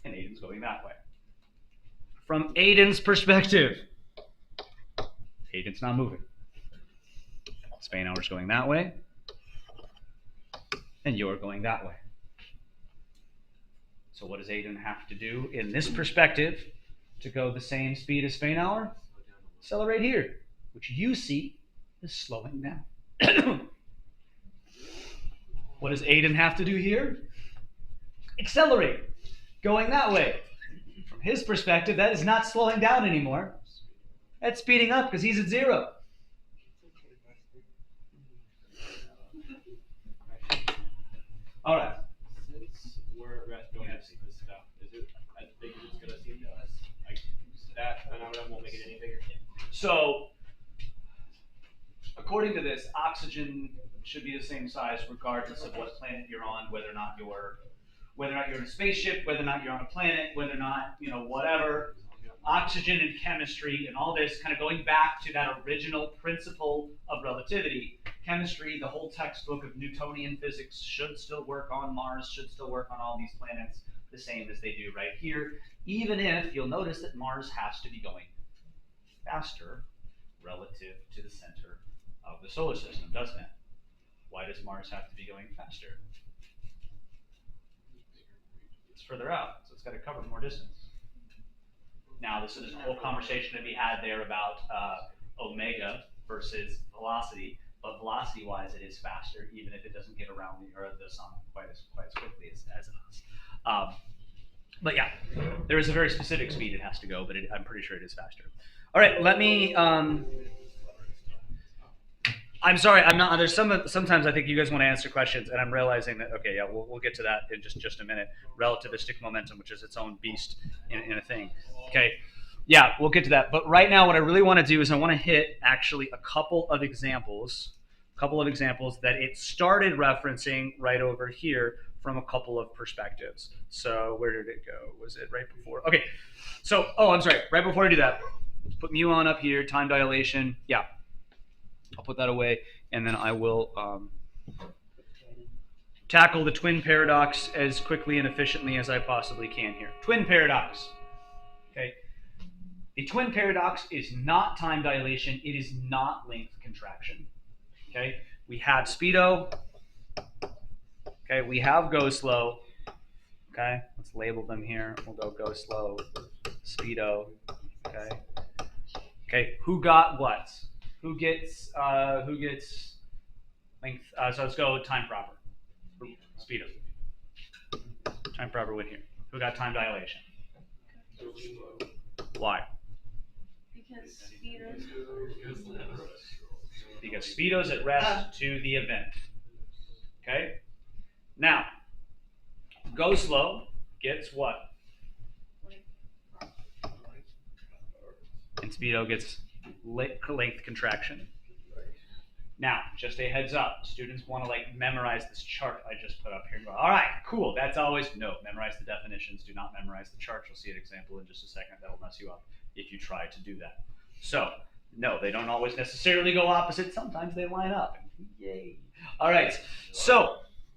and Aiden's going that way. From Aiden's perspective, Aiden's not moving. Spainhour's going that way, and you're going that way. So what does Aiden have to do in this perspective to go the same speed as Spainhour? Accelerate here, which you see is slowing down. What does Aiden have to do here? Accelerate, going that way. From his perspective, that is not slowing down anymore. That's speeding up because he's at 0. All right. Since we're going to see this stuff, is it as big as it's going to seem to us? Like that phenomenon won't make it any bigger? So, according to this, oxygen should be the same size regardless of what planet you're on, whether or not you're in a spaceship, whether or not you're on a planet, whether or not, whatever. Oxygen and chemistry and all this kind of going back to that original principle of relativity. Chemistry, the whole textbook of Newtonian physics should still work on Mars, should still work on all these planets the same as they do right here, even if you'll notice that Mars has to be going faster relative to the center of the solar system, doesn't it? Why does Mars have to be going faster? It's further out, so it's got to cover more distance. Now, there's a whole conversation to be had there about omega versus velocity, but velocity-wise, it is faster, even if it doesn't get around the sun quite as quickly as us. But yeah, there is a very specific speed it has to go, but I'm pretty sure it is faster. All right, let me. I'm sorry, I'm not. There's sometimes I think you guys want to answer questions, and I'm realizing that. Okay, yeah, we'll get to that in just a minute. Relativistic momentum, which is its own beast in a thing. Okay, yeah, we'll get to that. But right now, what I really want to do is I want to hit actually a couple of examples a couple of examples that it started referencing right over here from a couple of perspectives. So where did it go? Was it right before? Okay, so, oh, I'm sorry, right before I do that, let's put mu on up here, time dilation. Yeah, I'll put that away, and then I will tackle the twin paradox as quickly and efficiently as I possibly can here. Twin paradox. Okay. The twin paradox is not time dilation. It is not length contraction. Okay. We have speedo. Okay. We have go slow. Okay. Let's label them here. We'll go slow, speedo. Okay. Okay. Who got what? Who gets length? So let's go time proper. Speedo. Time proper win here. Who got time dilation? Why? Because speedo's at rest to the event. Okay? Now, go slow gets what? And speedo gets length contraction. Now, just a heads up, students want to memorize this chart I just put up here. And go, all right, cool, that's always, no, memorize the definitions, do not memorize the chart. You'll see an example in just a second that'll mess you up if you try to do that. So, no, they don't always necessarily go opposite. Sometimes they line up. Yay. All right, so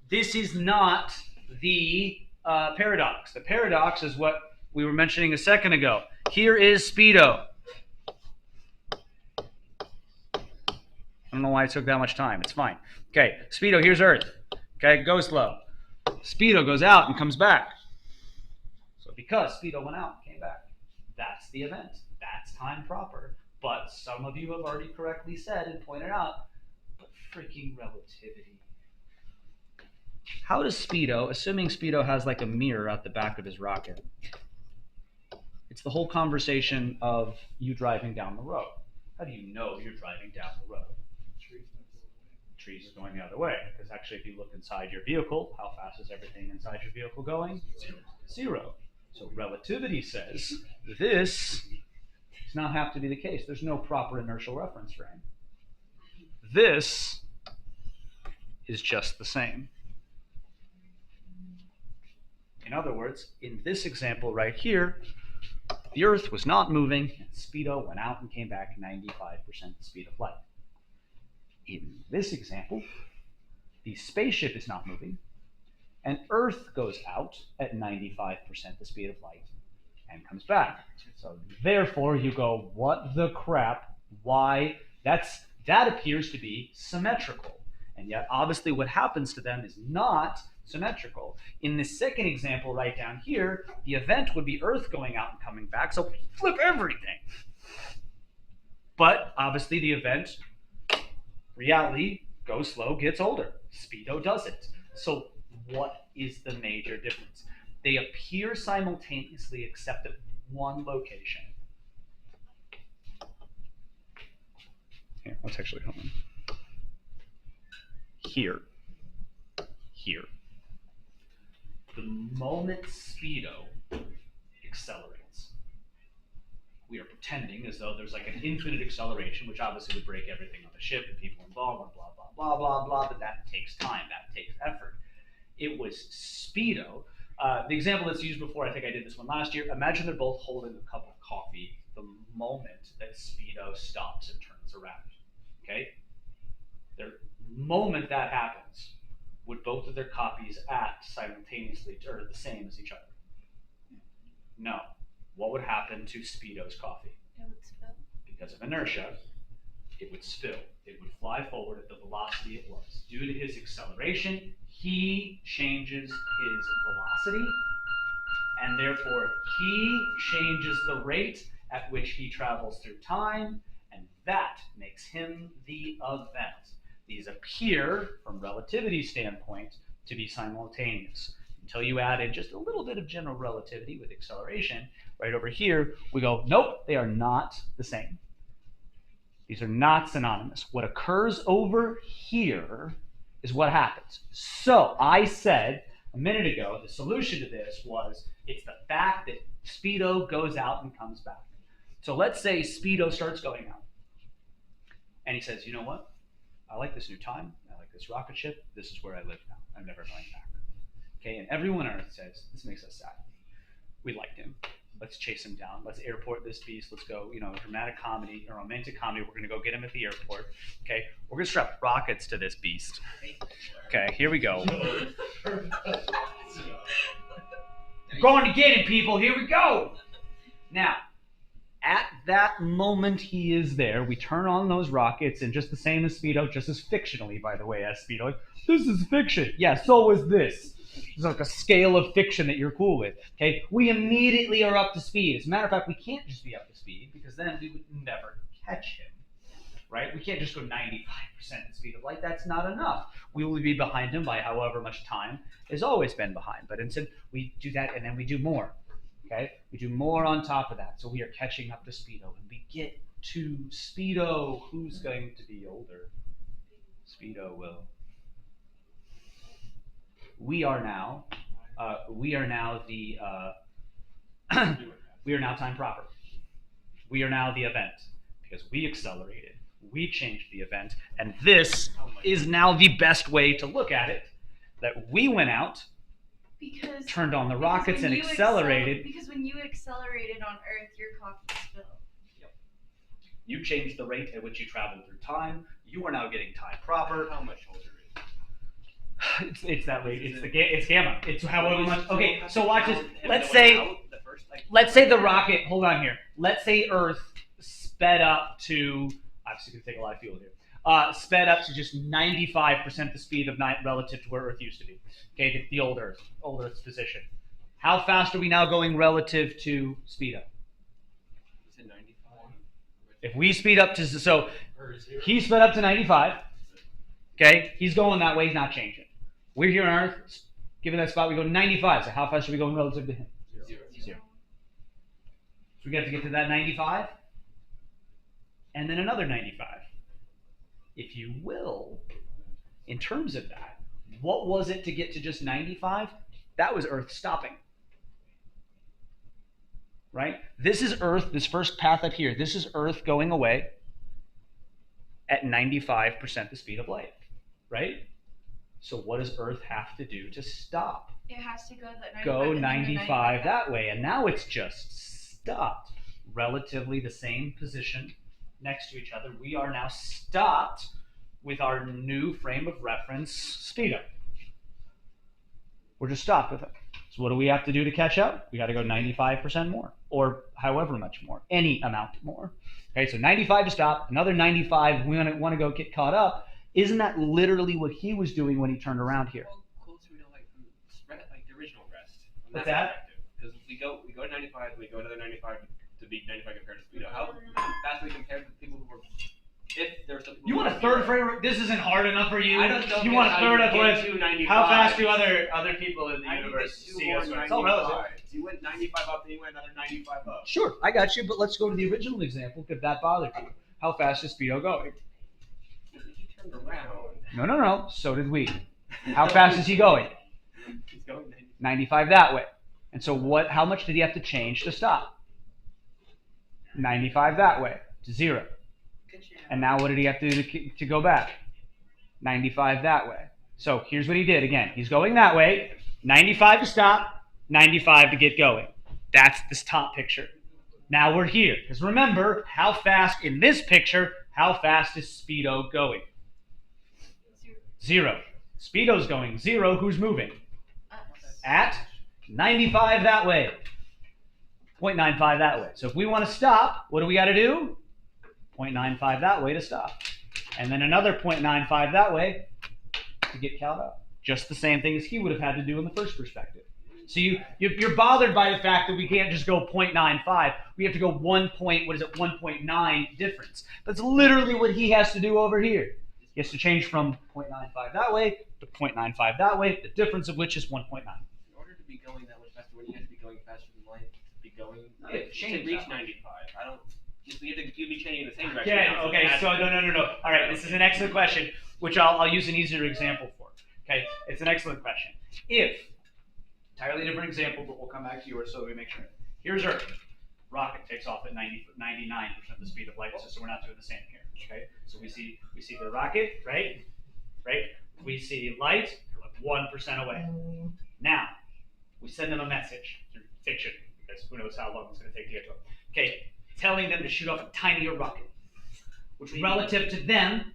this is not the paradox. The paradox is what we were mentioning a second ago. Here is speedo. I don't know why it took that much time. It's fine. Okay, speedo, here's Earth. Okay, go slow. Speedo goes out and comes back. So because speedo went out and came back, that's the event. That's time proper. But some of you have already correctly said and pointed out, but freaking relativity. How does speedo, assuming speedo has a mirror out the back of his rocket, it's the whole conversation of you driving down the road. How do you know you're driving down the road? Trees is going the other way. Because actually, if you look inside your vehicle, how fast is everything inside your vehicle going? Zero. So relativity says this does not have to be the case. There's no proper inertial reference frame. This is just the same. In other words, in this example right here, the Earth was not moving, and speedo went out and came back 95% the speed of light. In this example, the spaceship is not moving, and Earth goes out at 95% the speed of light and comes back. So therefore, you go, what the crap? Why? That appears to be symmetrical. And yet, obviously, what happens to them is not symmetrical. In the second example right down here, the event would be Earth going out and coming back, so flip everything. But obviously the event, reality, goes slow, gets older. Speedo doesn't. So what is the major difference? They appear simultaneously except at one location. Here, let's actually, hold on. Here. The moment speedo accelerates, we are pretending as though there's an infinite acceleration, which obviously would break everything on the ship and people involved, blah, blah, blah, blah, blah, but that takes time, that takes effort. It was speedo. The example that's used before, I think I did this one last year, imagine they're both holding a cup of coffee the moment that speedo stops and turns around, okay? The moment that happens, would both of their copies act simultaneously or the same as each other? No. What would happen to speedo's coffee? It would spill. Because of inertia, it would spill. It would fly forward at the velocity it was. Due to his acceleration, he changes his velocity, and therefore he changes the rate at which he travels through time, and that makes him the event. These appear, from relativity standpoint, to be simultaneous. Until you add in just a little bit of general relativity with acceleration, right over here, we go, nope, they are not the same. These are not synonymous. What occurs over here is what happens. So I said a minute ago, the solution to this was, it's the fact that speedo goes out and comes back. So let's say speedo starts going out. And he says, you know what? I like this new time. I like this rocket ship. This is where I live now. I'm never going back. Okay, and everyone on Earth says, this makes us sad. We liked him. Let's chase him down. Let's airport this beast. Let's go, dramatic comedy, a romantic comedy. We're going to go get him at the airport. Okay, we're going to strap rockets to this beast. Okay, here we go. Going to get him, people. Here we go. Now, at that moment he is there, we turn on those rockets, and just the same as Speedo, just as fictionally, by the way, as Speedo, this is fiction. Yeah, so is this. It's like a scale of fiction that you're cool with. Okay, we immediately are up to speed. As a matter of fact, we can't just be up to speed because then we would never catch him. Right? We can't just go 95% the speed of light. That's not enough. We will be behind him by however much time has always been behind. But instead, we do that and then we do more. Okay? We do more on top of that. So we are catching up to Speedo. And we get to Speedo. Who's going to be older? Speedo will. We are now time proper. We are now the event because we accelerated. We changed the event, and this is now the best way to look at it. That we went out, turned on the rockets, and accelerated. Because when you accelerated on Earth, your coffee spilled. Yep. You changed the rate at which you traveled through time. You are now getting time proper. How much older is it? It's that rate. It's gamma. It's however much. Okay, so watch this. Let's say the rocket. Hold on here. Let's say Earth sped up to. Obviously, going to take a lot of fuel here. Sped up to just 95% the speed of night relative to where Earth used to be. Okay, the old Earth's position. How fast are we now going relative to Speedo? Is it 95? If we speed up to he sped up to 95. Okay, he's going that way. He's not changing. We're here on Earth. Given that spot, we go 95. So how fast are we going relative to him? Zero. So we have to get to that 95. And then another 95. If you will, in terms of that, what was it to get to just 95? That was Earth stopping. Right? This is Earth, this first path up here, this is Earth going away at 95% the speed of light. Right? So what does Earth have to do to stop? It has to go that 95. Go 95 that way. And now it's just stopped. Relatively the same position next to each other. We are now stopped with our new frame of reference, Speedo. We're just stopped with it. So what do we have to do to catch up? We got to go 95% more, or however much more, any amount more. Okay, so 95 to stop, another 95. We want to go get caught up. Isn't that literally what he was doing when he turned around here? Well, closer we know, like the original rest. What's that? Because if we go to 95, we go another 95 to beat 95 compared to Speedo. How fast we compare to people who were. If there's you want a third frame? This isn't hard enough for you. I don't know. You want a third of what? How fast do other people in the I universe see us? It's all relative. You went 95 up, then you went another 95 up. Sure, I got you, but let's go to the original example if that bothered you. How fast is Speedo going? He turned around. No. So did we. How fast is he going? He's going 95 that way. And so what? How much did he have to change to stop? 95 that way to 0. And now what did he have to do to go back? 95 that way. So here's what he did again. He's going that way, 95 to stop, 95 to get going. That's this top picture. Now we're here. Because remember, how fast in this picture, how fast is Speedo going? 0. Speedo's going 0. Who's moving? At 95 that way. 0.95 that way. So if we want to stop, what do we got to do? 0.95 that way to stop. And then another 0.95 that way to get caught up. Just the same thing as he would have had to do in the first perspective. So you're bothered by the fact that we can't just go 0.95. We have to go 1.9 difference. That's literally what he has to do over here. He has to change from 0.95 that way to 0.95 that way, the difference of which is 1.9. In order to be going that much faster, wouldn't you have to be going faster than light to be going? Change to reach that 95. I don't. You'd be changing in the same direction. Okay, so no. All right, this is an excellent question, which I'll use an easier example for. Okay, it's an excellent question. If, entirely different example, but we'll come back to yours so we make sure. Here's Earth, rockets. takes off at 99% the speed of light, so we're not doing the same here. Okay, so we see the rocket, right? We see light, we're like 1% away. Now we send them a message through fiction, because who knows how long it's going to take to get to them. Okay, telling them to shoot off a tinier rocket, which relative to them,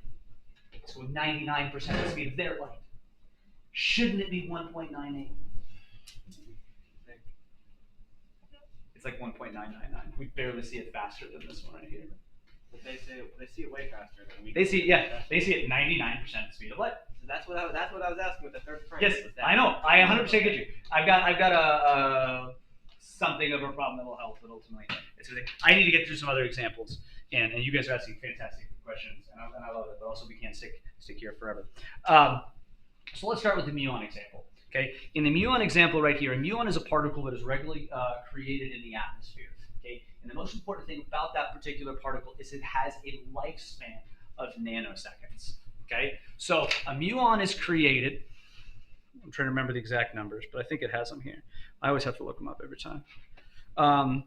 it's with 99% the speed of their light. Shouldn't it be 1.98? It's like 1.999. We barely see it faster than this one right here. But they see it way faster than we. They see it 99% the speed of light. So that's what I was asking with the third frame. Yes, I know. I 100% get you. I've got a something of a problem that will help, but ultimately, I need to get through some other examples, and you guys are asking fantastic questions, and I love it. But also, we can't stick here forever. So let's start with the muon example. Okay, in the muon example right here, a muon is a particle that is regularly created in the atmosphere. Okay, and the most important thing about that particular particle is it has a lifespan of nanoseconds. Okay, so a muon is created. I'm trying to remember the exact numbers, but I think it has them here. I always have to look them up every time. I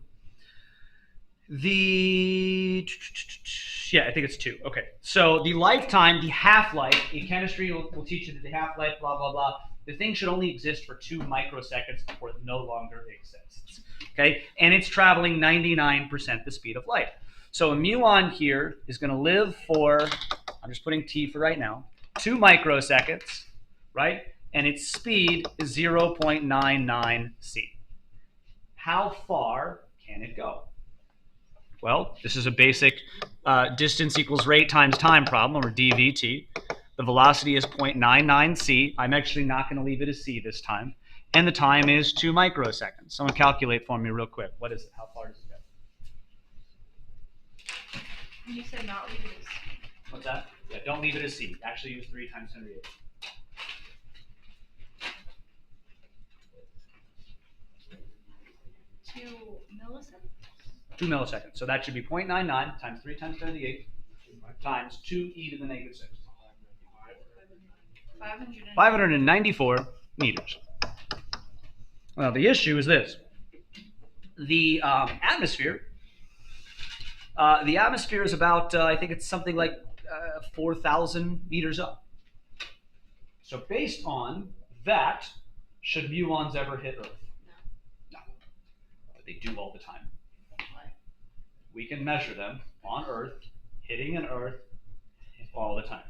think it's 2. Okay, so the lifetime, the half-life, in chemistry will teach you that the half-life, blah, blah, blah. The thing should only exist for 2 microseconds before it no longer exists. Okay, and it's traveling 99% the speed of light. So a muon here is going to live for, I'm just putting T for right now, 2 microseconds, right? And its speed is 0.99 c. How far can it go? Well, this is a basic distance equals rate times time problem, or dVt. The velocity is 0.99 c. I'm actually not going to leave it as c this time. And the time is 2 microseconds. Someone calculate for me real quick. What is it? How far does it go? You said not leave it as c. What's that? Yeah, don't leave it as c. Actually use 3 times 10 to the 8. 2 milliseconds? 2 milliseconds. So that should be 0.99 times 3 times 10 to the 8 times 2e to the negative 6. 594 meters. Well, the issue is this. The atmosphere is about, I think it's something like 4,000 meters up. So based on that, should muons ever hit Earth? No. But they do all the time. We can measure them on Earth, hitting an Earth all the time.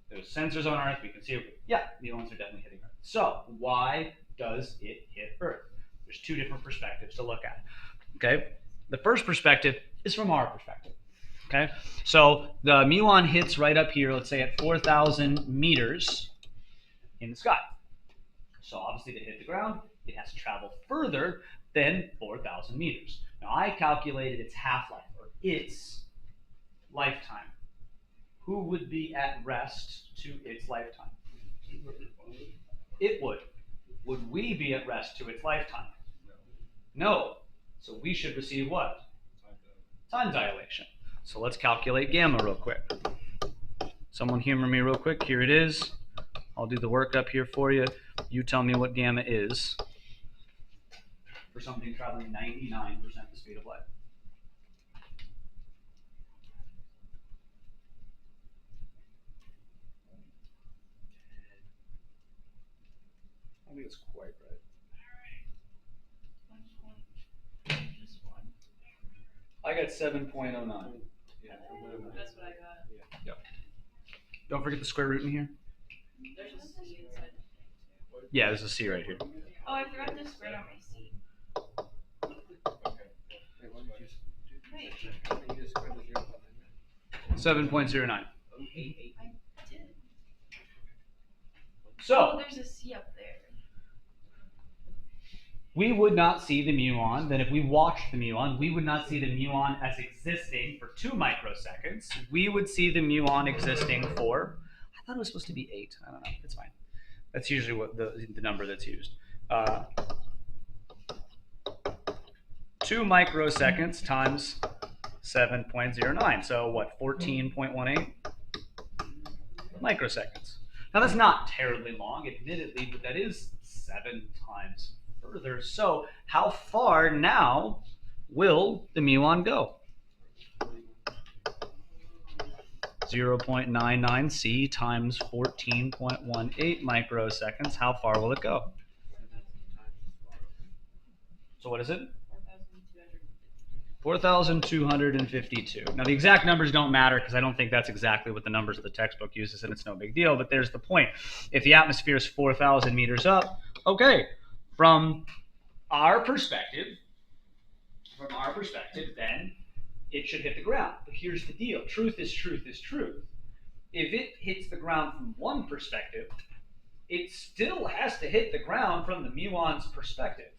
There's sensors on Earth, we can see it. Yeah, muons are definitely hitting Earth. So why does it hit Earth? There's 2 different perspectives to look at. Okay, the first perspective is from our perspective. Okay, so the muon hits right up here, let's say at 4,000 meters in the sky. So obviously to hit the ground, it has to travel further than 4,000 meters. Now I calculated its half-life, or its lifetime. Who would be at rest to its lifetime? It would. Would we be at rest to its lifetime? No. So we should receive what? Time dilation. So let's calculate gamma real quick. Someone humor me real quick. Here it is. I'll do the work up here for you. You tell me what gamma is for something traveling 99% the speed of light. I think it's quite right. I got 7.09. Yeah. That's what I got. Yep. Don't forget the square root in here. There's a c inside. Yeah, there's a c right here. Oh, I forgot to spread out my c. Wait, 7.09. I did. So Oh, there's a c up there. we would not see the muon. Then if we watched the muon, we would not see the muon as existing for 2 microseconds. We would see the muon existing for, I thought it was supposed to be 8. I don't know. It's fine. That's usually what the number that's used. 2 microseconds times 7.09. So what, 14.18 microseconds. Now that's not terribly long, admittedly, but that is 7 times further. So how far now will the muon go? 0.99 C times 14.18 microseconds. How far will it go? So what is it? 4,252. Now the exact numbers don't matter because I don't think that's exactly what the numbers of the textbook uses, and it's no big deal, but there's the point. If the atmosphere is 4,000 meters up, okay, from our perspective, then it should hit the ground. But here's the deal. Truth is truth is truth. If it hits the ground from one perspective, it still has to hit the ground from the muon's perspective.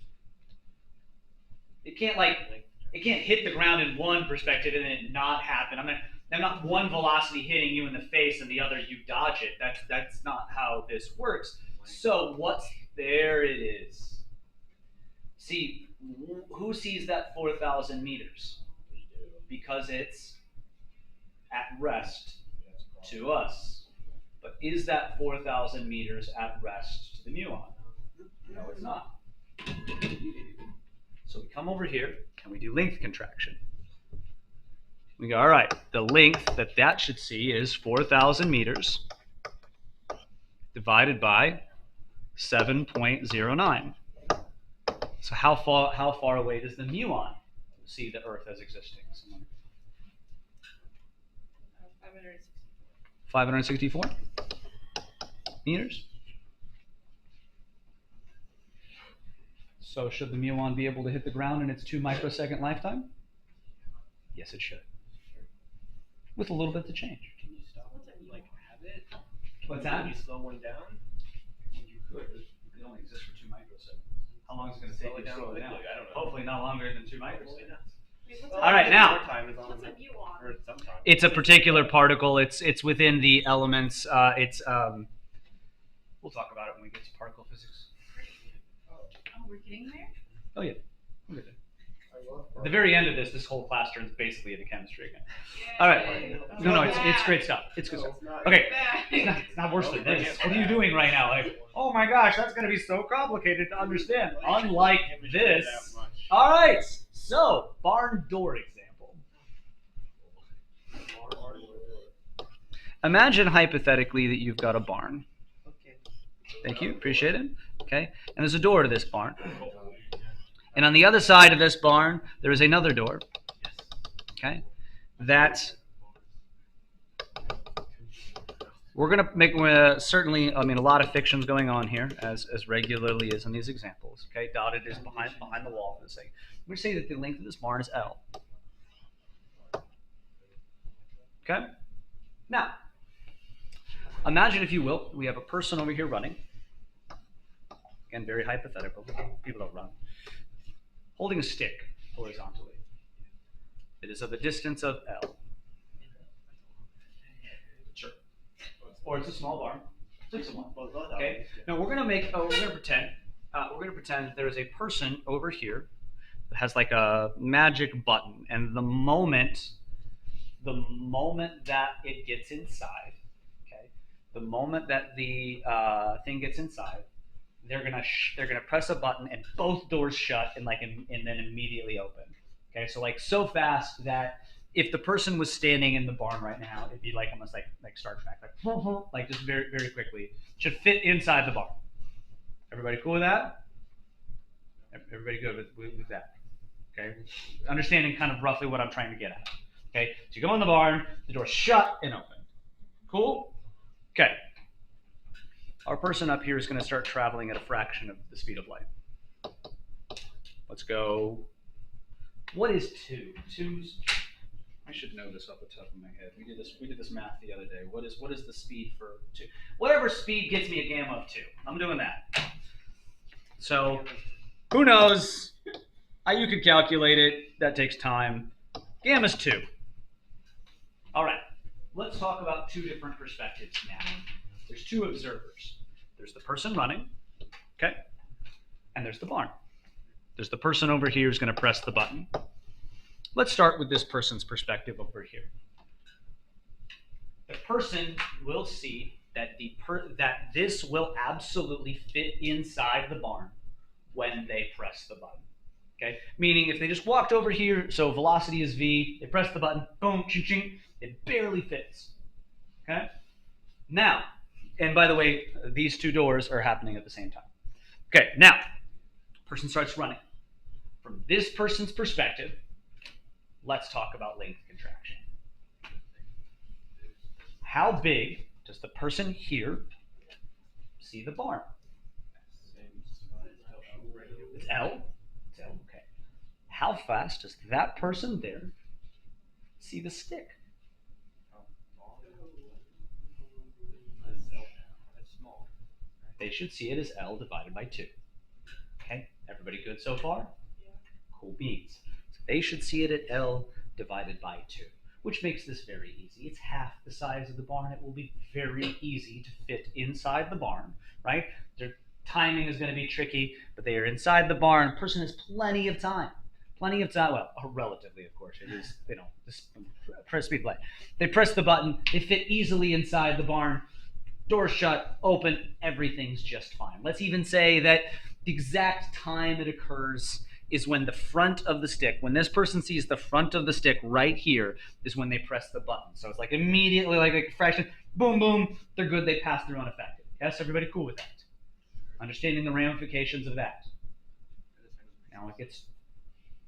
It can't hit the ground in one perspective and then it not happen. I'm not one velocity hitting you in the face and the other you dodge it. That's not how this works. So there it is. See, who sees that 4,000 meters? Because it's at rest to us. But is that 4,000 meters at rest to the muon? No, it's not. So we come over here and we do length contraction. We go, all right, the length that should see is 4,000 meters divided by 7.09. So how far away does the muon see the Earth as existing? 564 meters. So should the muon be able to hit the ground in its 2 microsecond lifetime? Yes, it should. With a little bit to change. Can you stop have it? What's that? Can you slow one down? You could. It only exists for 2 microseconds. How long is it going to take you to slow it down? I don't know. Hopefully not longer than 2 microseconds. All right, now. What's a muon? It's a particular particle. It's within the elements. We'll talk about it when we get to particle physics. Oh, we're getting there? Oh yeah, we'll get there. At the very end of this whole class turns basically into chemistry again. All right. No, it's great stuff. It's good stuff. Okay. It's not worse than this. What are you doing right now? Like, oh my gosh, that's going to be so complicated to understand. Unlike this. All right. So, barn door example. Imagine hypothetically that you've got a barn. Thank you. Appreciate it. Okay. And there's a door to this barn. And on the other side of this barn, there is another door. Okay. That we're going to make, certainly, a lot of fiction's going on here, as regularly is in these examples. Okay. Dotted is behind the wall for the sake. We're going to say that the length of this barn is L. Okay. Now, imagine, if you will, we have a person over here running. Again, very hypothetical. People don't run. Holding a stick horizontally. It is of a distance of L. Sure. Or it's a small barn. 6 of 1. Okay. Now we're gonna pretend that there is a person over here that has like a magic button, and the moment that it gets inside, okay, the moment that the thing gets inside, they're gonna press a button and both doors shut and then immediately open. Okay, so fast that if the person was standing in the barn right now, it'd be almost like Star Trek, like just very very quickly. Should fit inside the barn. Everybody cool with that? Everybody good with that? Okay, understanding kind of roughly what I'm trying to get at. Okay, so you go in the barn, the door's shut and open. Cool? Okay. Our person up here is going to start traveling at a fraction of the speed of light. Let's go. What is 2? 2's. I should know this off the top of my head. We did this math the other day. What is the speed for 2? Whatever speed gets me a gamma of 2. I'm doing that. So, who knows? You could calculate it. That takes time. Gamma's 2. All right. Let's talk about 2 different perspectives now. There's 2 observers. There's the person running, okay? And there's the barn. There's the person over here who's going to press the button. Let's start with this person's perspective over here. The person will see that that this will absolutely fit inside the barn when they press the button. Okay, meaning if they just walked over here, so velocity is v, they press the button, boom, ching, ching, it barely fits. Okay, now, and by the way, these two doors are happening at the same time. Okay, now, person starts running. From this person's perspective, let's talk about length contraction. How big does the person here see the barn? It's L. It's L. Okay. How fast does that person there see the stick? They should see it as L divided by 2. Okay, everybody good so far? Cool beans. So they should see it at L divided by 2, which makes this very easy. It's half the size of the barn. It will be very easy to fit inside the barn, right? Their timing is going to be tricky, but they are inside the barn. The person has plenty of time. Plenty of time. Well, relatively, of course. It is, press speed play. They press the button. They fit easily inside the barn. Door shut, open, everything's just fine. Let's even say that the exact time it occurs is when the front of the stick, when this person sees the front of the stick right here, is when they press the button. So it's like immediately, like a fraction, boom, boom, they're good, they pass through unaffected. Yes, everybody cool with that? Understanding the ramifications of that. Now it gets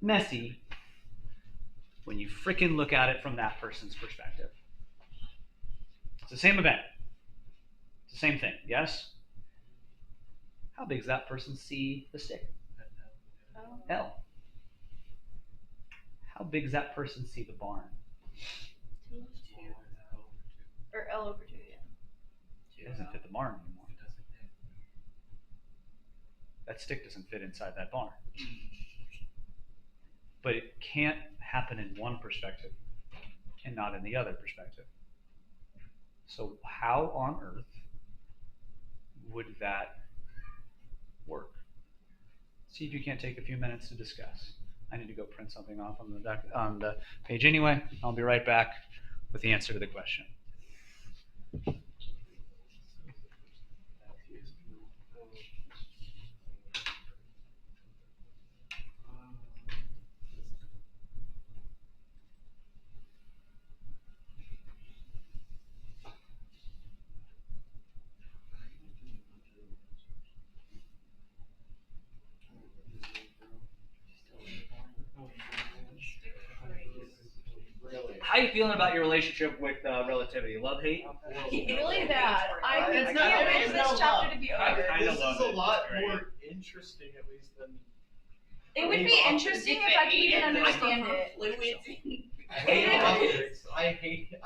messy when you frickin' look at it from that person's perspective. It's the same event. It's the same thing, yes? How big does that person see the stick? L. How big does that person see the barn? 2. Or L over 2, yeah. It doesn't fit the barn anymore. That stick doesn't fit inside that barn. But it can't happen in one perspective and not in the other perspective. So how on earth would that work? See if you can't take a few minutes to discuss. I need to go print something off on the page anyway. I'll be right back with the answer to the question. How are you feeling about your relationship with relativity? Love, hate? Really bad. I It's can't not- wait for this chapter to be I over. kinda This love is a it. lot It's great. more interesting, at least, than. It would be interesting if I could even understand it. I hate optics. I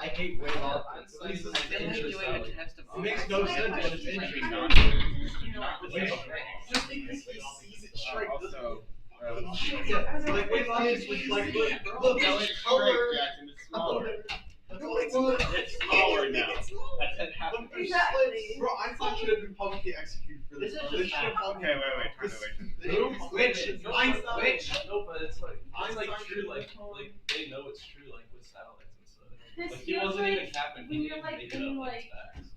hate wave optics. At least this is Then we do interesting. a test of It makes no sense, but it's interesting. Just because he sees it straight doesn't mean. Yeah, like wave optics, like look, it's color. Jackson, it's smaller. No, it's not. It's smaller now. It's not. That's at half. Look, there's Exactly. slits. Bro, Einstein should have been publicly executed for this. This is They just should have half. Okay, wait. Which No, but it's like Einstein true, should- like they know it's true, like with satellites and stuff. This Like he feels wasn't like even capping. when He you're didn't like make it in up like facts.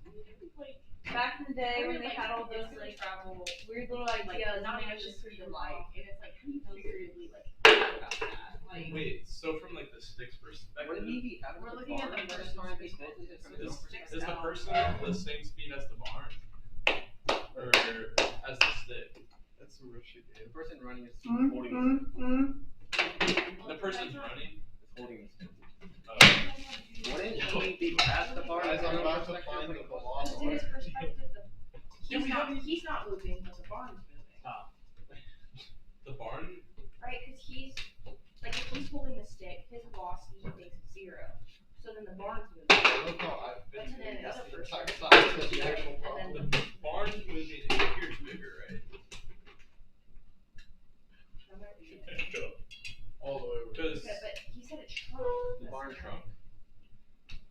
back in the day when they Like, had all those it's like travel, weird little like ideas, not and even it's just just through pretty the light. light, and it's like how do you figuratively like about that? Like Wait, so from like the stick's perspective, Wouldn't he be out of we're the looking at barn the by person's time he perspective, closes it so from it's his own sticks is the out. person the same speed as the barn, or as the stick? That's some real shit, The dude. person running is holding The person's running. holding the stick. Wouldn't Wouldn't he be past the barn? Guys, I'm about to find the Because in velocity. his perspective, he's not moving, but the barn's moving. the barn? Right? Because he's like if he's holding the stick, his velocity he thinks is 0. So then the barn's moving. Look how I've But been to then doing this another the person. entire time. It's the actual And problem. then The barn's moving. It appears bigger, right? All the way over. Because Okay, but he said it shrunk. the barn shrunk.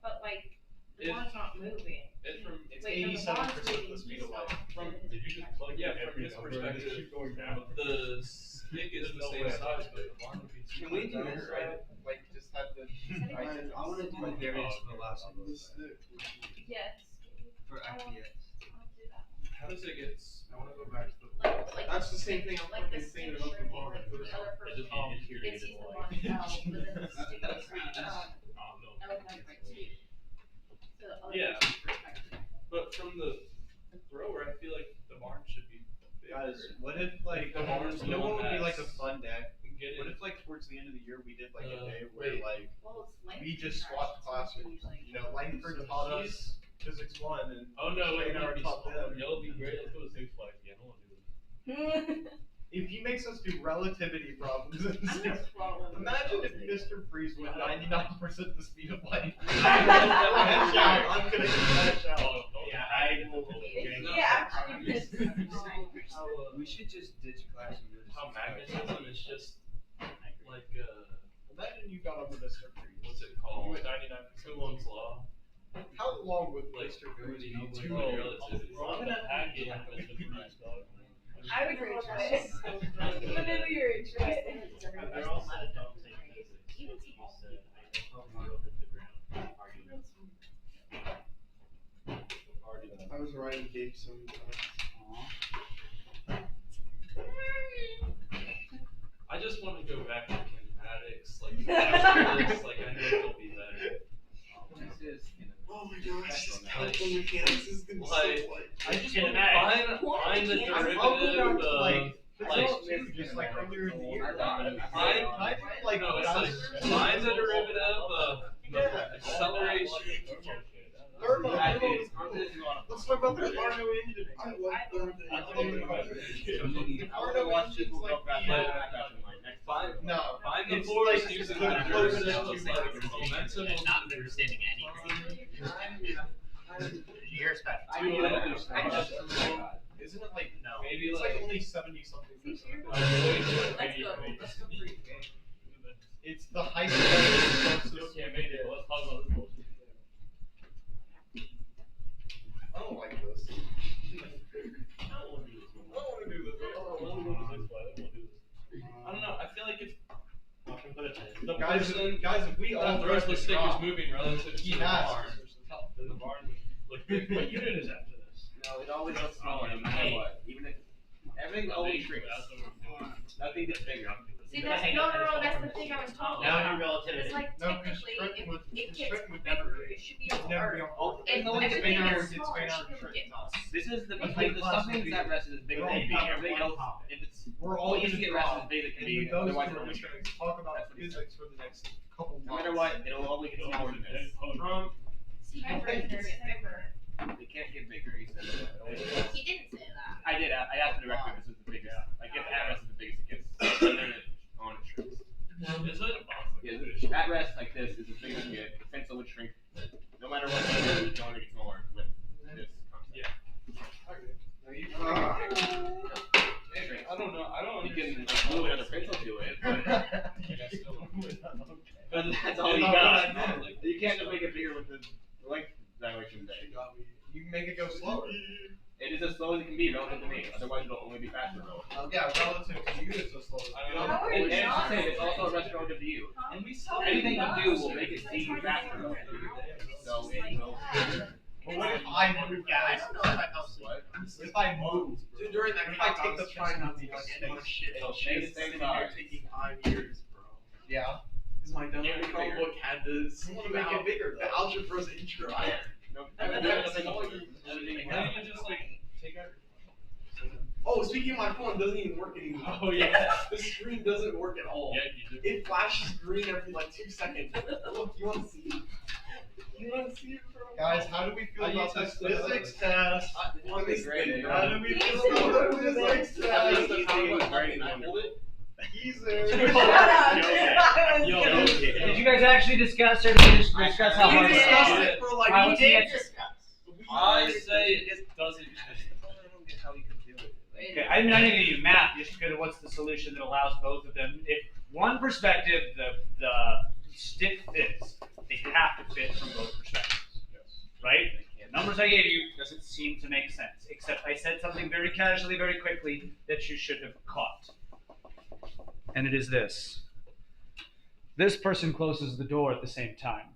But like the It- barn's not moving. It's from It's Wait, no, the 87% barn's of the moving, speed he's of light. not. From Did you just plug yeah, in from every his number and just perspective, keep going down? the stick is the same size, but the barn would be. Can we do this, right? Like, just have the. I want to do the various velocity The stick. Yes. for I want- FPS. I'll do that. How does it get? I want to go back to the. Like That's the same thing I'm like fucking the saying stick about the shrinking, bar. like the other person thinks he's the bond L, but then the stick is L divided by 2. So the other Yeah. person's perspective. But from the thrower, I feel like the barn should be bigger. Guys, what if like The barn's you know the what one would be like a that's- fun day? Get What it? if like towards the end of the year we did like a day where wait. like Well, it's length we just swapped contractions, classes? usually. You know, Langford taught us physics 1 and Oh no, wait, Shane that would be taught them. That'll be great. Let's go to Six Flags again. I want to do it. If he makes us do relativity problems in I'm gonna swallow one of imagine if those. Mr. Freeze went 99% the speed of light. I'm That shout, I'm gonna get that shout. Yeah, I will. Yeah, actually, this is We should just ditch class and go to How Six Flags. magnetism is just like Imagine you got over Mr. Freeze. what's it called? 99% Coulomb's law. How long would Like Mr. Freeze be two too relativity. I would rage quit. Whenever you're interested. I was riding Gabe sometimes. I just want to go back to kinematics, like calculus, like I know it'll be better. Oh my gosh, this calculus mechanics is gonna be so Like, fun. I just Kinematics. find the Quantum I'll go derivative back to of like like just like earlier in the year. Find like no, it's like find the derivative of Yeah. acceleration. Thermo is cool. Let's talk about the Arno engine. I like Arno. Arno engine's like Find no. find the It's force like using the the closest derivative to of like like- momentum And of not understanding anything. You're special. Isn't it like no? Maybe It's like- like only 70 something percent. Let's go. Let's go free. It's the height of the Yeah, maybe. Let's talk about this bullshit. I don't like this. I don't want to do this. I don't know. I feel like if the Guys, person guys, if we all that throws the stick is moving relative to he the has. barn, then the barn would look big. What unit is after this? No, it always looks smaller no matter what. Even if everything always shrinks. Nothing gets bigger. See, that's, no, that's the thing I was talking Now about. do relativity. It's like No, because technically, Trenton would, if it because gets Trenton would never bigger, be. it should be It'd never be art. on. If No, it's everything Baynard, gets it's smaller, it Baynard shouldn't get Trenton. This is the That's like the like stuff that rest is as big as We're it can be. all Everything else, if it's We're all all you gonna can get drop. rest as big as it can And be. with those Otherwise, two, it'll we're only just shrink. gonna talk about That's what he physics for the next couple No months. matter what, it'll only get smaller than this. Trump. See, my friends are get bigger. It can't get bigger. He said that. He didn't say that. I did. I asked the director. This is the biggest. Like if at rest is the biggest it gets. And then it on it shrinks. Is it? Yeah, at rest like this is as big as it can get. The pencil would shrink. No matter what you do, it's going to get smaller with this concept. Yeah. I don't know. I don't You can understand. glue another pencil to it, but that's all you No, got. no, no. You can't just make it bigger with the length dilation thing. You can make it go slower. It is as slow as it can be relative to me. Otherwise, it'll only be faster though. Yeah, relative to you, it's so slow. I don't know. How are And you it's not? the same. It's also a rest relative to you. And we How are Anything you you not? do will make it seem faster relative to you. So it will. But what if I move, guys? I don't know if that helps. What? If I move, Dude, during that if I class, take the time to be like, more shit. It'll stay the same You're size. taking 5 years, bro. yeah. Because my dumb Yeah, comic bigger. book had this. I want to make it bigger The though. algebra's intro. No, Why don't you just like take out Oh, speaking of my phone, it doesn't even work anymore. Oh yeah. The screen doesn't work at all. Yeah, you do. It flashes green every like 2 seconds. Look, you want to see? You want to see it, bro? Guys, how do we feel How you about this test the physics test? One This great. thing, How do we feel about the physics test? Easy. Shut up. Yo, Did you guys actually discuss or did you just discuss how We hard it discussed is? it for like How We it's did yet- discuss. I say it doesn't. I don't get how he could do it. Okay, I'm not even gonna do math just because of what's the solution that allows both of them. If one perspective, the stick fits, they have to fit from both perspectives. Right? The numbers I gave you doesn't seem to make sense, except I said something very casually, very quickly that you should have caught. And it is this. This person closes the door at the same time.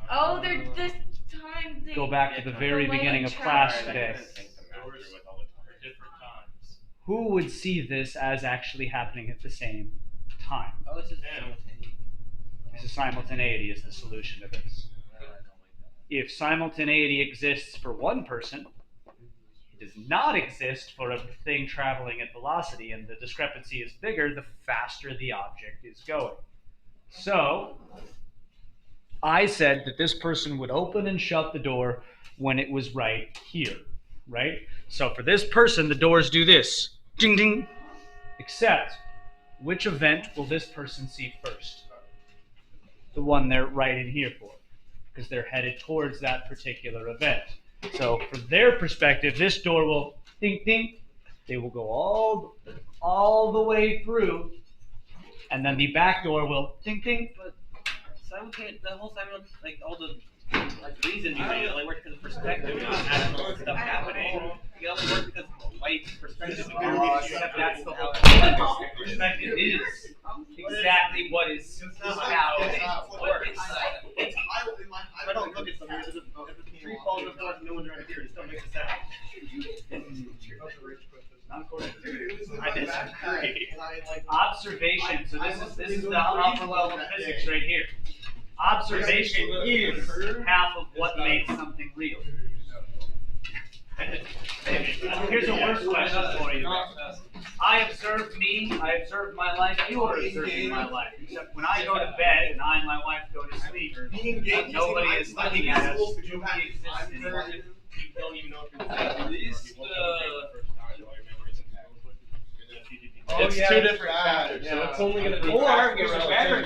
Oh, they're this time. They, Go back to the very Delay beginning of track. class Alright, today. I can think the master with all the time. Different times. who would see this as actually happening at the same time? Oh, this is simultaneous. So simultaneity is the solution to this. If simultaneity exists for one person, it does not exist for a thing traveling at velocity, and the discrepancy is bigger the faster the object is going. So, I said that this person would open and shut the door when it was right here, right? So for this person, the doors do this, ding ding, except which event will this person see first? The one they're right in here for, because they're headed towards that particular event. So from their perspective, this door will ding ding, they will go all the way through, and then the back door will ding ding. But simultaneous, the whole simultaneous, like all the reason behind it only works because of perspective, not actual stuff happening. It only works because of white perspective. That's the whole point. Perspective is exactly what is how it works. I don't look at something. There's a tree falls on the floor and no one's around here. It still makes a sound. Not according to I disagree. observation. So this is the upper level of physics right here. Observation is half of what makes something real. Here's a worse question for you. I observe me, I observe my life, you are observing my life. Except when I go to bed and I and my wife go to sleep, nobody is looking at us. Do we exist anymore? You don't even know if you're It's yeah, two it's different bad. factors, Yeah. so it's only going to be. Or here's a better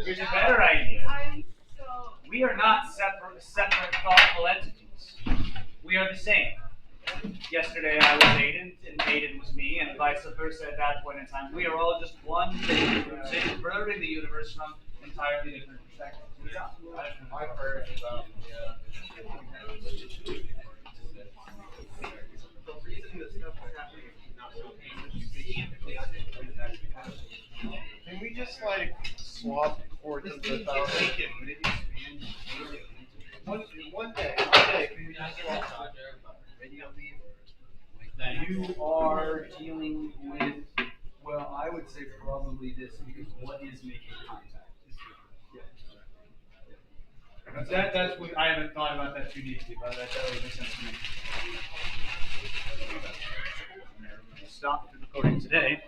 Here's a better idea. I'm so. We are not separate thoughtful entities. We are the same. Yesterday I was Aiden, and Aiden was me, and vice versa at that point in time. We are all just one thing, observing the universe from entirely different perspectives. I've heard about, the reason that stuff is happening is not so Can we just like swap fortunes without one day, can we just swap? You are dealing with, well, I would say probably this, because what is making contact? That's what, I haven't thought about that too deeply, but that totally makes sense to me. Stop the recording today.